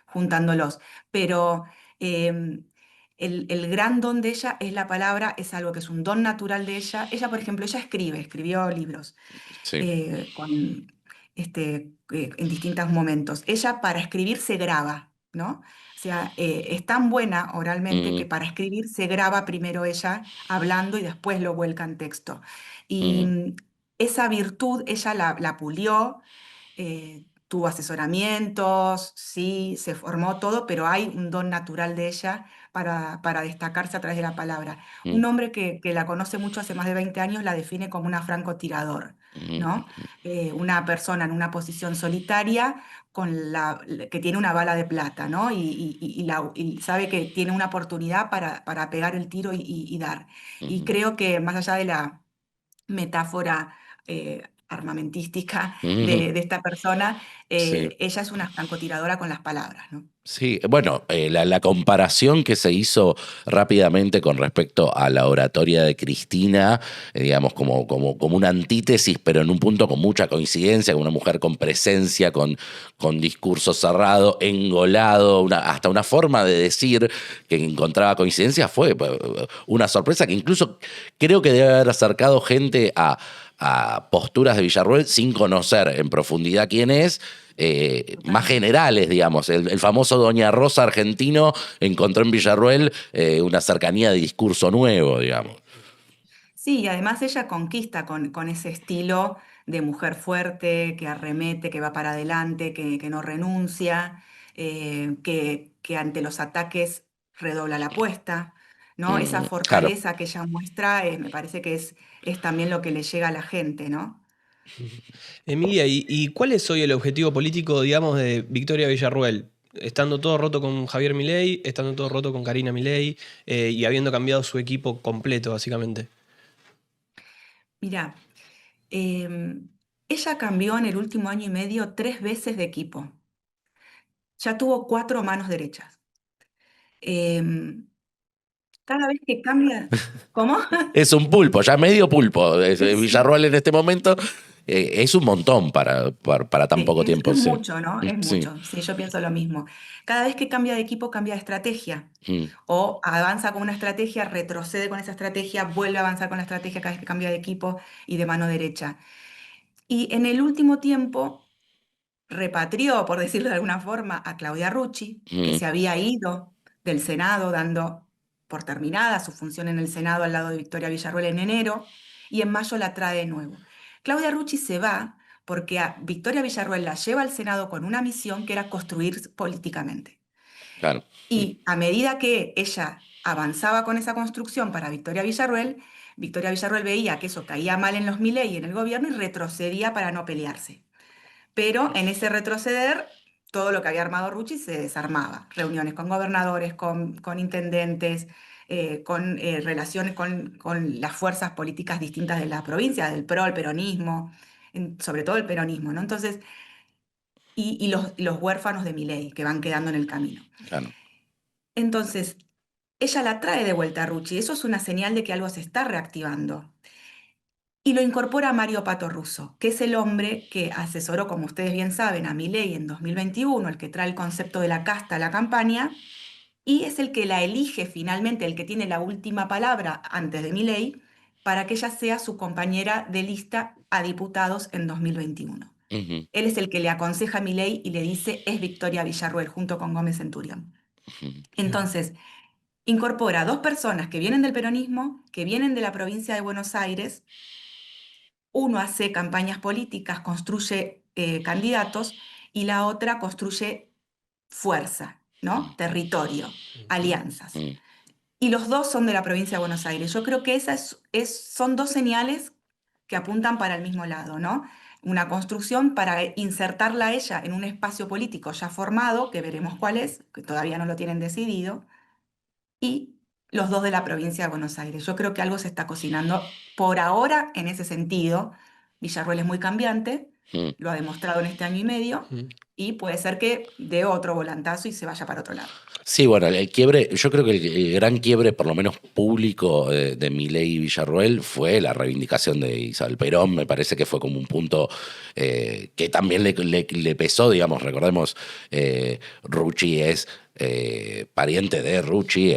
E: juntándolos. Pero eh, el gran don de ella es la palabra, es algo que es un don natural de ella. Ella, por ejemplo, ella escribió libros
A: Sí.
E: en distintos momentos. Ella para escribir se graba, ¿no? O sea, es tan buena oralmente que
A: Mm,
E: para escribir se graba primero ella hablando y después lo vuelca en texto. Y
A: mm,
E: esa virtud ella la pulió, tuvo asesoramientos, sí, se formó todo, pero hay un don natural de ella para destacarse a través de la palabra. Un
A: mm,
E: hombre que la conoce mucho hace más de 20 años la define como una francotirador,
A: mm,
E: ¿no? Una persona en una posición solitaria que tiene una bala de plata, ¿no? Y sabe que tiene una oportunidad para pegar el tiro y dar. Y
A: mm,
E: creo que más allá de la metáfora armamentística
A: mm,
E: de esta persona,
A: sí.
E: ella es una francotiradora con las palabras, ¿no?
A: Sí, bueno, la comparación que se hizo rápidamente con respecto a la oratoria de Cristina, digamos, como una antítesis, pero en un punto con mucha coincidencia, con una mujer con presencia, con discurso cerrado, engolado, hasta una forma de decir que encontraba coincidencia, fue una sorpresa que incluso creo que debe haber acercado gente a posturas de Villarroel sin conocer en profundidad quién es, más
E: Totalmente.
A: generales, digamos. El famoso Doña Rosa argentino encontró en Villarroel una cercanía de discurso nuevo, digamos.
E: Sí, y además ella conquista con ese estilo de mujer fuerte, que arremete, que va para adelante, que no renuncia, que ante los ataques redobla la apuesta, ¿no? Esa
A: Claro.
E: fortaleza que ella muestra, me parece que es también lo que le llega a la gente, ¿no?
C: Emilia, ¿y cuál es hoy el objetivo político, digamos, de Victoria Villarruel? Estando todo roto con Javier Milei, estando todo roto con Karina Milei, y habiendo cambiado su equipo completo, básicamente.
E: Mira, ella cambió en el último año y medio 3 veces de equipo. Ya tuvo 4 manos derechas. Em, Cada vez que cambia. ¿Cómo?
A: Es un pulpo, ya medio pulpo.
E: Sí,
A: Villarroel en este momento es un montón para tan
E: sí,
A: poco tiempo,
E: es
A: sí.
E: mucho, ¿no? Es
A: Sí.
E: mucho. Sí, yo pienso lo mismo. Cada vez que cambia de equipo, cambia de estrategia.
A: Mm,
E: O avanza con una estrategia, retrocede con esa estrategia, vuelve a avanzar con la estrategia cada vez que cambia de equipo y de mano derecha. Y en el último tiempo repatrió, por decirlo de alguna forma, a Claudia Rucci, que
A: mm,
E: se había ido del Senado dando por terminada su función en el Senado al lado de Victoria Villarruel en enero, y en mayo la trae de nuevo. Claudia Rucci se va porque a Victoria Villarruel la lleva al Senado con una misión que era construir políticamente.
A: claro. Mm,
E: Y a medida que ella avanzaba con esa construcción para Victoria Villarruel veía que eso caía mal en los Milei y en el gobierno y retrocedía para no pelearse. Pero en ese retroceder, todo lo que había armado Rucci se desarmaba. Reuniones con gobernadores, con intendentes, con relaciones con las fuerzas políticas distintas de la provincia, del PRO, el peronismo, sobre todo el peronismo, ¿no? Entonces, y los huérfanos de Milei que van quedando en el camino.
A: claro.
E: Entonces, ella la trae de vuelta a Rucci. Eso es una señal de que algo se está reactivando. Y lo incorpora Mario Pato Russo, que es el hombre que asesoró, como ustedes bien saben, a Milei en 2021, el que trae el concepto de la casta a la campaña, y es el que la elige finalmente, el que tiene la última palabra antes de Milei, para que ella sea su compañera de lista a diputados en 2021.
A: Ujú,
E: Él es el que le aconseja a Milei y le dice, es Victoria Villarruel, junto con Gómez Centurión.
A: ujú,
E: Entonces, incorpora a 2 personas que vienen del peronismo, que vienen de la provincia de Buenos Aires. Uno hace campañas políticas, construye candidatos y la otra construye fuerza, ¿no? Territorio, alianzas.
A: mm,
E: Y los dos son de la provincia de Buenos Aires. Yo creo que esas son 2 señales que apuntan para el mismo lado, ¿no? Una construcción para insertarla a ella en un espacio político ya formado, que veremos cuál es, que todavía no lo tienen decidido, y los dos de la provincia de Buenos Aires. Yo creo que algo se está cocinando por ahora en ese sentido. Villarroel es muy cambiante, Lo ha demostrado en este año y medio. Y puede ser que dé otro volantazo y se vaya para otro lado.
A: Sí, bueno, el quiebre, yo creo que el gran quiebre, por lo menos público, de Milei y Villarroel fue la reivindicación de Isabel Perón. Me parece que fue como un punto que también le pesó, digamos, recordemos, Rucci es pariente de Rucci,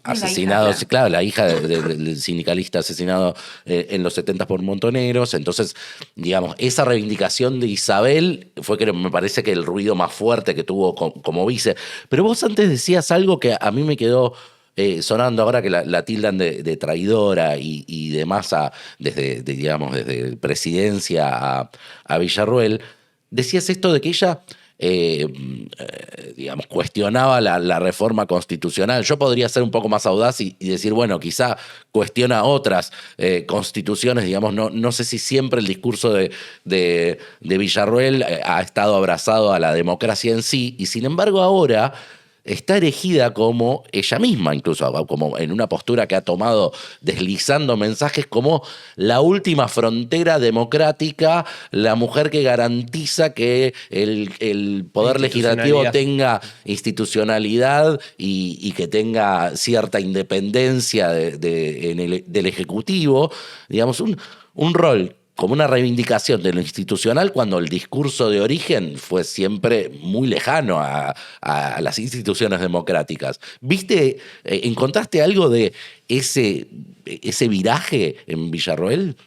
A: asesinado,
E: hija,
A: claro, la hija del sindicalista asesinado en los 70 por Montoneros. Entonces, digamos, esa reivindicación de Isabel fue, que me parece, que el ruido más fuerte que tuvo como vice. Pero vos antes decías algo que a mí me quedó sonando ahora, que la tildan de traidora y demás, desde presidencia a Villarroel. Decías esto de que ella, digamos, cuestionaba la reforma constitucional. Yo podría ser un poco más audaz y decir, bueno, quizá cuestiona otras constituciones, digamos. No sé si siempre el discurso de Villarroel ha estado abrazado a la democracia en sí, y sin embargo ahora está erigida como ella misma, incluso como en una postura que ha tomado deslizando mensajes como la última frontera democrática, la mujer que garantiza que el poder legislativo tenga institucionalidad y que tenga cierta independencia del Ejecutivo, digamos, un rol como una reivindicación de lo institucional, cuando el discurso de origen fue siempre muy lejano a las instituciones democráticas. ¿Viste, encontraste algo de ese viraje en Villarroel?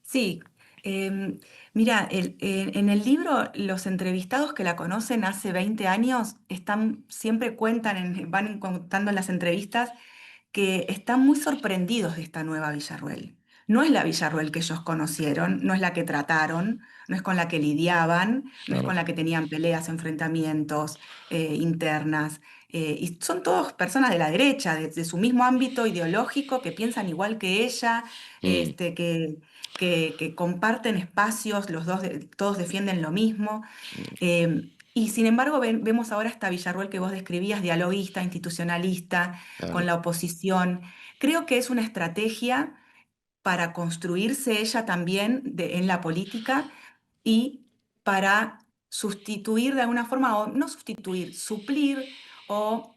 E: Sí. Mira, en el libro, los entrevistados que la conocen hace 20 años siempre van contando en las entrevistas que están muy sorprendidos de esta nueva Villarroel. No es la Villarroel que ellos conocieron, no es la que trataron, no es con la que lidiaban, no es con la que tenían peleas, enfrentamientos internas. Y son todos personas de la derecha, de su mismo ámbito ideológico, que piensan igual que ella, que comparten espacios, todos defienden lo mismo. Y sin embargo, vemos ahora esta Villarroel que vos describías, dialoguista, institucionalista, con la oposición. Creo que es una estrategia para construirse ella también en la política y para sustituir de alguna forma, o no sustituir, suplir o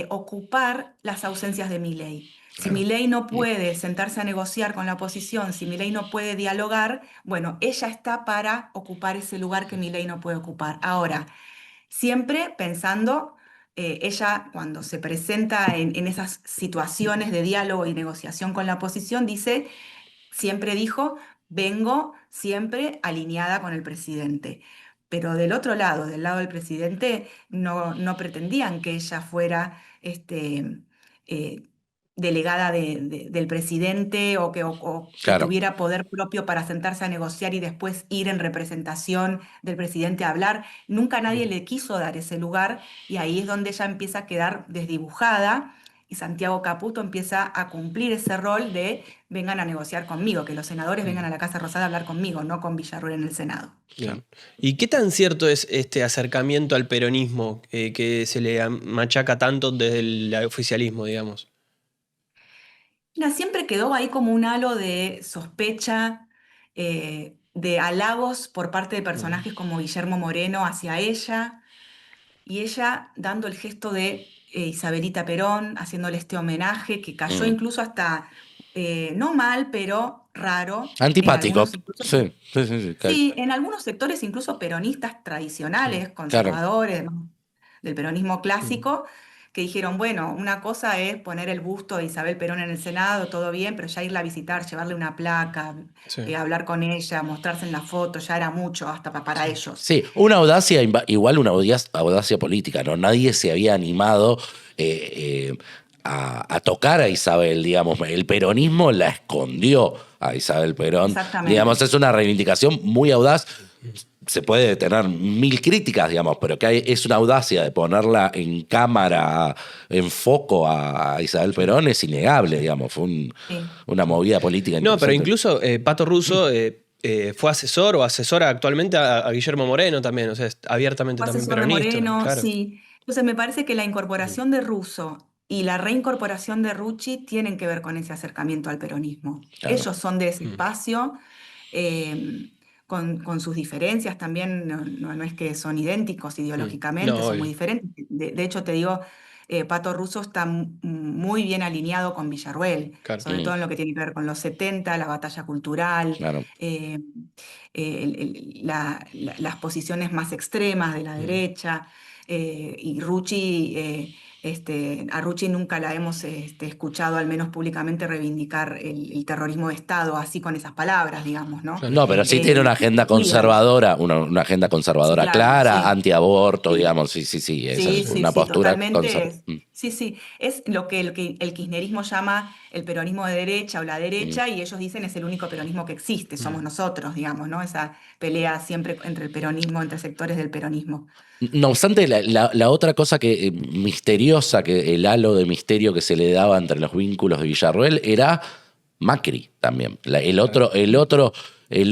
E: ocupar las ausencias de Milei. Si Milei no puede sentarse a negociar con la oposición, si Milei no puede dialogar, bueno, ella está para ocupar ese lugar que Milei no puede ocupar. Ahora, siempre pensando, ella cuando se presenta en esas situaciones de diálogo y negociación con la oposición, siempre dijo, vengo siempre alineada con el presidente. Pero del otro lado, del lado del presidente, no pretendían que ella fuera eh, delegada del presidente o que
A: Claro.
E: tuviera poder propio para sentarse a negociar y después ir en representación del presidente a hablar. Nunca nadie le quiso dar ese lugar, y ahí es donde ella empieza a quedar desdibujada. Y Santiago Caputo empieza a cumplir ese rol de vengan a negociar conmigo, que los senadores vengan a la Casa Rosada a hablar conmigo, no con Villarroel en el Senado.
C: Bien. ¿Y qué tan cierto es este acercamiento al peronismo que se le machaca tanto desde el oficialismo, digamos?
E: Mira, siempre quedó ahí como un halo de sospecha, de halagos por parte de personajes como Guillermo Moreno hacia ella, y ella dando el gesto de Isabelita Perón, haciéndole este homenaje que cayó incluso hasta, no mal, pero raro.
A: Antipático. Sí.
E: Sí, en algunos sectores incluso peronistas tradicionales, conservadores, del peronismo clásico, que dijeron, bueno, una cosa es poner el busto de Isabel Perón en el Senado, todo bien, pero ya irla a visitar, llevarle una placa, hablar con ella, mostrarse en la foto, ya era mucho hasta para ellos.
A: Sí, una audacia, igual una audacia política, ¿no? Nadie se había animado a tocar a Isabel, digamos. El peronismo la escondió a Isabel Perón.
E: Exactamente.
A: Digamos, es una reivindicación muy audaz. Se puede tener 1000 críticas, digamos, pero que es una audacia de ponerla en cámara, en foco a Isabel Perón, es innegable, digamos. Fue una movida política.
C: No, pero incluso Pato Russo fue asesor o asesora actualmente a Guillermo Moreno también, o sea, abiertamente
E: fue
C: también
E: asesor de
C: peronista.
E: Moreno,
C: Claro.
E: sí. Entonces me parece que la incorporación de Russo y la reincorporación de Rucci tienen que ver con ese acercamiento al peronismo.
A: Claro.
E: Ellos son de ese espacio. con sus diferencias también, no es que son idénticos ideológicamente,
C: No,
E: son
C: obvio.
E: muy diferentes. De hecho, te digo, Pato Russo está muy bien alineado con Villarroel,
C: Claro.
E: sobre todo en lo que tiene que ver con los 70, la batalla cultural,
A: Claro.
E: eh, las posiciones más extremas de la derecha. Y Rucci, a Rucci nunca la hemos escuchado, al menos públicamente, reivindicar el terrorismo de Estado, así con esas palabras, digamos, ¿no?
C: Claro.
A: No, pero sí tiene una agenda
E: Cuidan.
A: conservadora, una agenda
E: Sí,
A: conservadora
E: claro,
A: clara,
E: sí.
A: antiaborto,
E: Sí.
A: digamos, sí, esa
E: Sí,
A: es
E: sí,
A: una
E: sí,
A: postura
E: totalmente
A: conservadora.
E: es. Sí, sí, es lo que el kirchnerismo llama el peronismo de derecha o la derecha, y ellos dicen es el único peronismo que existe, somos nosotros, digamos, ¿no? Esa pelea siempre entre el peronismo, entre sectores del peronismo.
A: No obstante, la otra cosa que misteriosa, que el halo de misterio que se le daba entre los vínculos de Villarroel era Macri también. El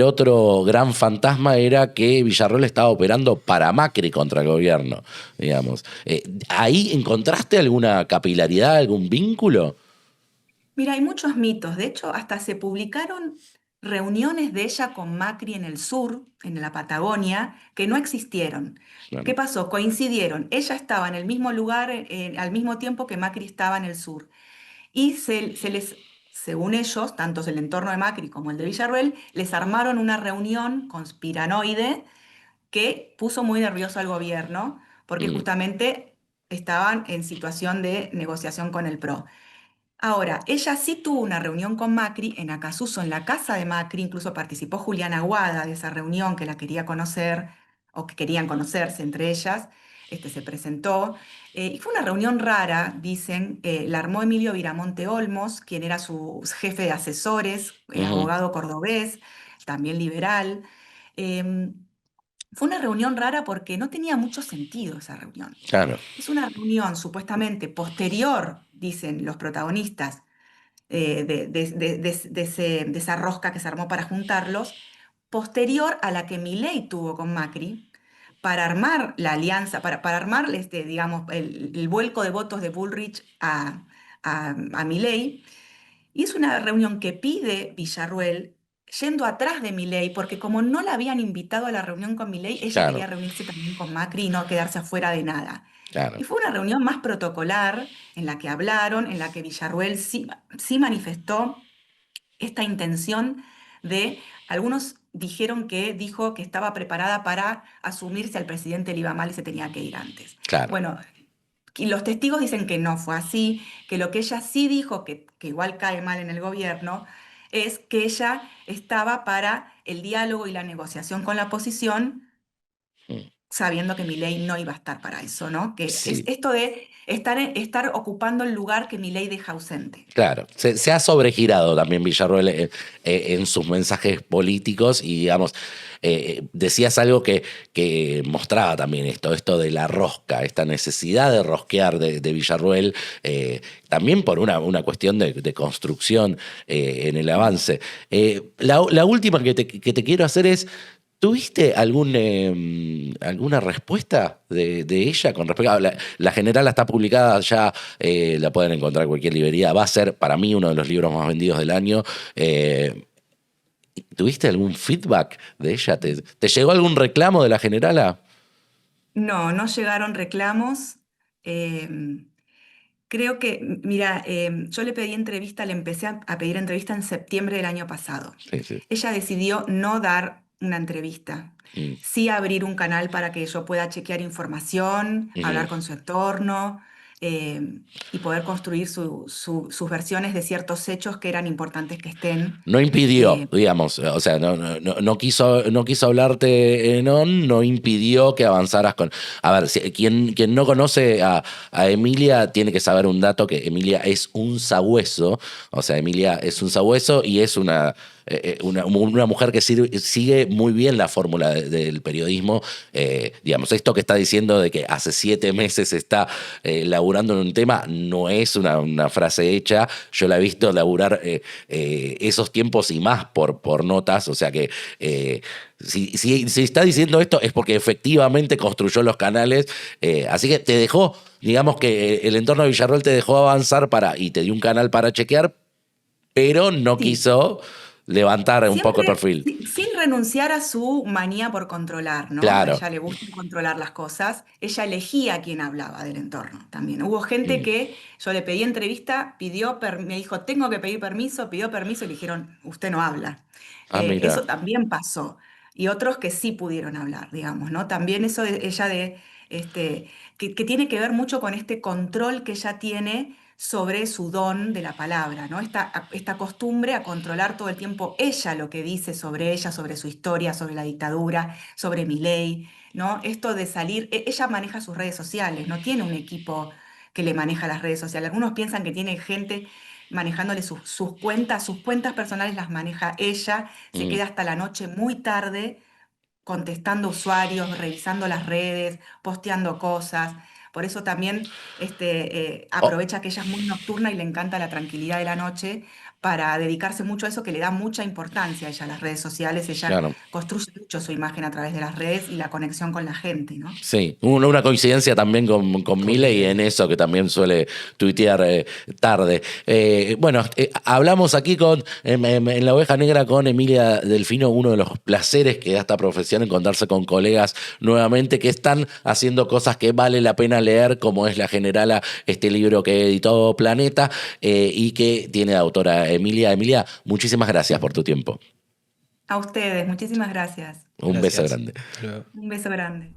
A: otro gran fantasma era que Villarroel estaba operando para Macri contra el gobierno, digamos. ¿Ahí encontraste alguna capilaridad, algún vínculo?
E: Mira, hay muchos mitos, de hecho, hasta se publicaron reuniones de ella con Macri en el sur, en la Patagonia, que no existieron. ¿Qué
A: Bueno,
E: pasó? Coincidieron. Ella estaba en el mismo lugar al mismo tiempo que Macri estaba en el sur. Y según ellos, tanto el entorno de Macri como el de Villarroel, les armaron una reunión conspiranoide que puso muy nervioso al gobierno, porque
A: mm,
E: justamente estaban en situación de negociación con el PRO. Ahora, ella sí tuvo una reunión con Macri en Acasuso, en la casa de Macri, incluso participó Juliana Aguada de esa reunión, que la quería conocer, o que querían conocerse entre ellas, se presentó, y fue una reunión rara, dicen, la armó Emilio Viramonte Olmos, quien era su jefe de asesores,
A: ujú,
E: abogado cordobés, también liberal. Em, Fue una reunión rara porque no tenía mucho sentido esa reunión.
A: claro,
E: Es una reunión supuestamente posterior, dicen los protagonistas, de esa rosca que se armó para juntarlos, posterior a la que Milei tuvo con Macri para armar la alianza, para armar digamos, el vuelco de votos de Bullrich a Milei. Y es una reunión que pide Villarruel yendo atrás de Milei, porque como no la habían invitado a la reunión con Milei, ella
A: claro,
E: quería reunirse también con Macri y no quedarse afuera de nada.
A: claro.
E: Y fue una reunión más protocolar en la que hablaron, en la que Villarruel sí manifestó esta intención algunos dijo que estaba preparada para asumir si al presidente le iba mal y se tenía que ir antes.
A: Claro.
E: Bueno, y los testigos dicen que no fue así, que lo que ella sí dijo, que igual cae mal en el gobierno, es que ella estaba para el diálogo y la negociación con la oposición,
A: Mm.
E: sabiendo que Milei no iba a estar para eso, ¿no? Que es
A: Sí,
E: esto de estar ocupando el lugar que Milei deja ausente.
A: claro. Se ha sobregirado también Villarroel en sus mensajes políticos y, digamos, decías algo que mostraba también esto de la rosca, esta necesidad de rosquear de Villarroel, también por una cuestión de construcción en el avance. La última que te quiero hacer es, ¿tuviste alguna respuesta de ella con respecto a la general? Está publicada ya, la pueden encontrar en cualquier librería. Va a ser para mí uno de los libros más vendidos del año. ¿Tuviste algún feedback de ella? ¿Te llegó algún reclamo de la generala?
E: No, no llegaron reclamos. eh, Creo que, mira, yo le empecé a pedir entrevista en septiembre del año pasado.
A: Sí, sí.
E: Ella decidió no dar una entrevista,
A: Mm,
E: sí abrir un canal para que yo pueda chequear información,
A: ujú.
E: hablar con su entorno, y poder construir sus versiones de ciertos hechos que eran importantes que estén.
A: No impidió,
E: Eh,
A: digamos, o sea, no quiso hablarte en on, no impidió que avanzaras con. A ver, quien no conoce a Emilia tiene que saber un dato: que Emilia es un sabueso, o sea, Emilia es un sabueso y es una mujer que sigue muy bien la fórmula del periodismo. Digamos, esto que está diciendo de que hace 7 meses está laburando en un tema no es una frase hecha. Yo la he visto laburar esos tiempos y más por notas, o sea que si está diciendo esto es porque efectivamente construyó los canales, así que te dejó, digamos que el entorno de Villarroel te dejó avanzar y te dio un canal para chequear, pero no
E: sí,
A: quiso levantar un poco el perfil.
E: Sin renunciar a su manía por controlar, ¿no?
A: Claro.
E: A ella le gusta controlar las cosas. Ella elegía a quién hablaba del entorno también. Hubo gente que yo le pedí entrevista, me dijo, tengo que pedir permiso, pidió permiso y le dijeron, usted no habla.
A: Mira.
E: Eso también pasó. Y otros que sí pudieron hablar, digamos, ¿no? También eso de ella que tiene que ver mucho con este control que ella tiene sobre su don de la palabra, ¿no? Esta costumbre a controlar todo el tiempo ella lo que dice sobre ella, sobre su historia, sobre la dictadura, sobre Milei, ¿no? Esto de salir, ella maneja sus redes sociales, no tiene un equipo que le maneja las redes sociales. Algunos piensan que tiene gente manejándole sus cuentas personales las maneja ella, se queda hasta la noche muy tarde contestando usuarios, revisando las redes, posteando cosas. Por eso también aprovecha que ella es muy nocturna y le encanta la tranquilidad de la noche para dedicarse mucho a eso, que le da mucha importancia a ella, a las redes sociales. Ella
A: Claro.
E: construye mucho su imagen a través de las redes y la conexión con la gente, ¿no?
A: Sí, una coincidencia también con Milei en eso, que también suele tuitear tarde. Bueno, hablamos aquí en La Oveja Negra con Emilia Delfino, uno de los placeres que da esta profesión, encontrarse con colegas nuevamente que están haciendo cosas que vale la pena leer, como es La Generala, este libro que editó Planeta y que tiene de autora Emilia. Emilia, muchísimas gracias por tu tiempo.
E: A ustedes, muchísimas gracias.
A: Un beso grande.
E: Un beso grande.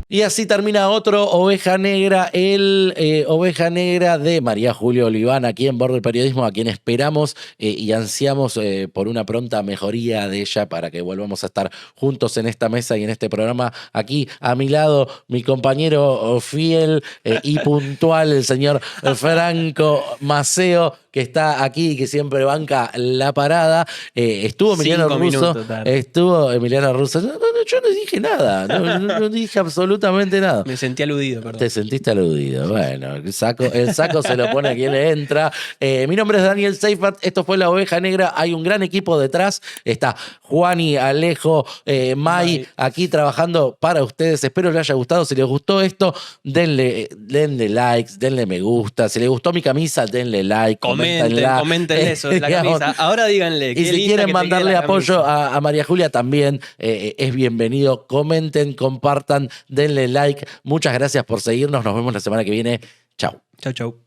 A: Y así termina otro Oveja Negra, Oveja Negra de María Julia Oliván, aquí en Borde del Periodismo, a quien esperamos y ansiamos por una pronta mejoría de ella para que volvamos a estar juntos en esta mesa y en este programa. Aquí a mi lado, mi compañero fiel y puntual, el señor Franco Maceo, que está aquí y que siempre banca la parada. Estuvo Emiliano Russo. Estuvo Emiliano Russo. No, yo no dije nada. No dije absolutamente nada.
C: Me sentí aludido, perdón.
A: Te sentiste aludido. Bueno, el saco se lo pone a quien le entra. Mi nombre es Daniel Seifert. Esto fue La Oveja Negra. Hay un gran equipo detrás. Está Juani, Alejo, Mai, aquí trabajando para ustedes. Espero les haya gustado. Si les gustó esto, denle likes, denle me gusta. Si les gustó mi camisa, denle like.
C: Comenten eso, la camisa. Ahora díganle.
A: Y si quieren mandarle apoyo a María Julia también, es bienvenido. Comenten, compartan, denle like. Muchas gracias por seguirnos. Nos vemos la semana que viene. Chau.
C: Chau.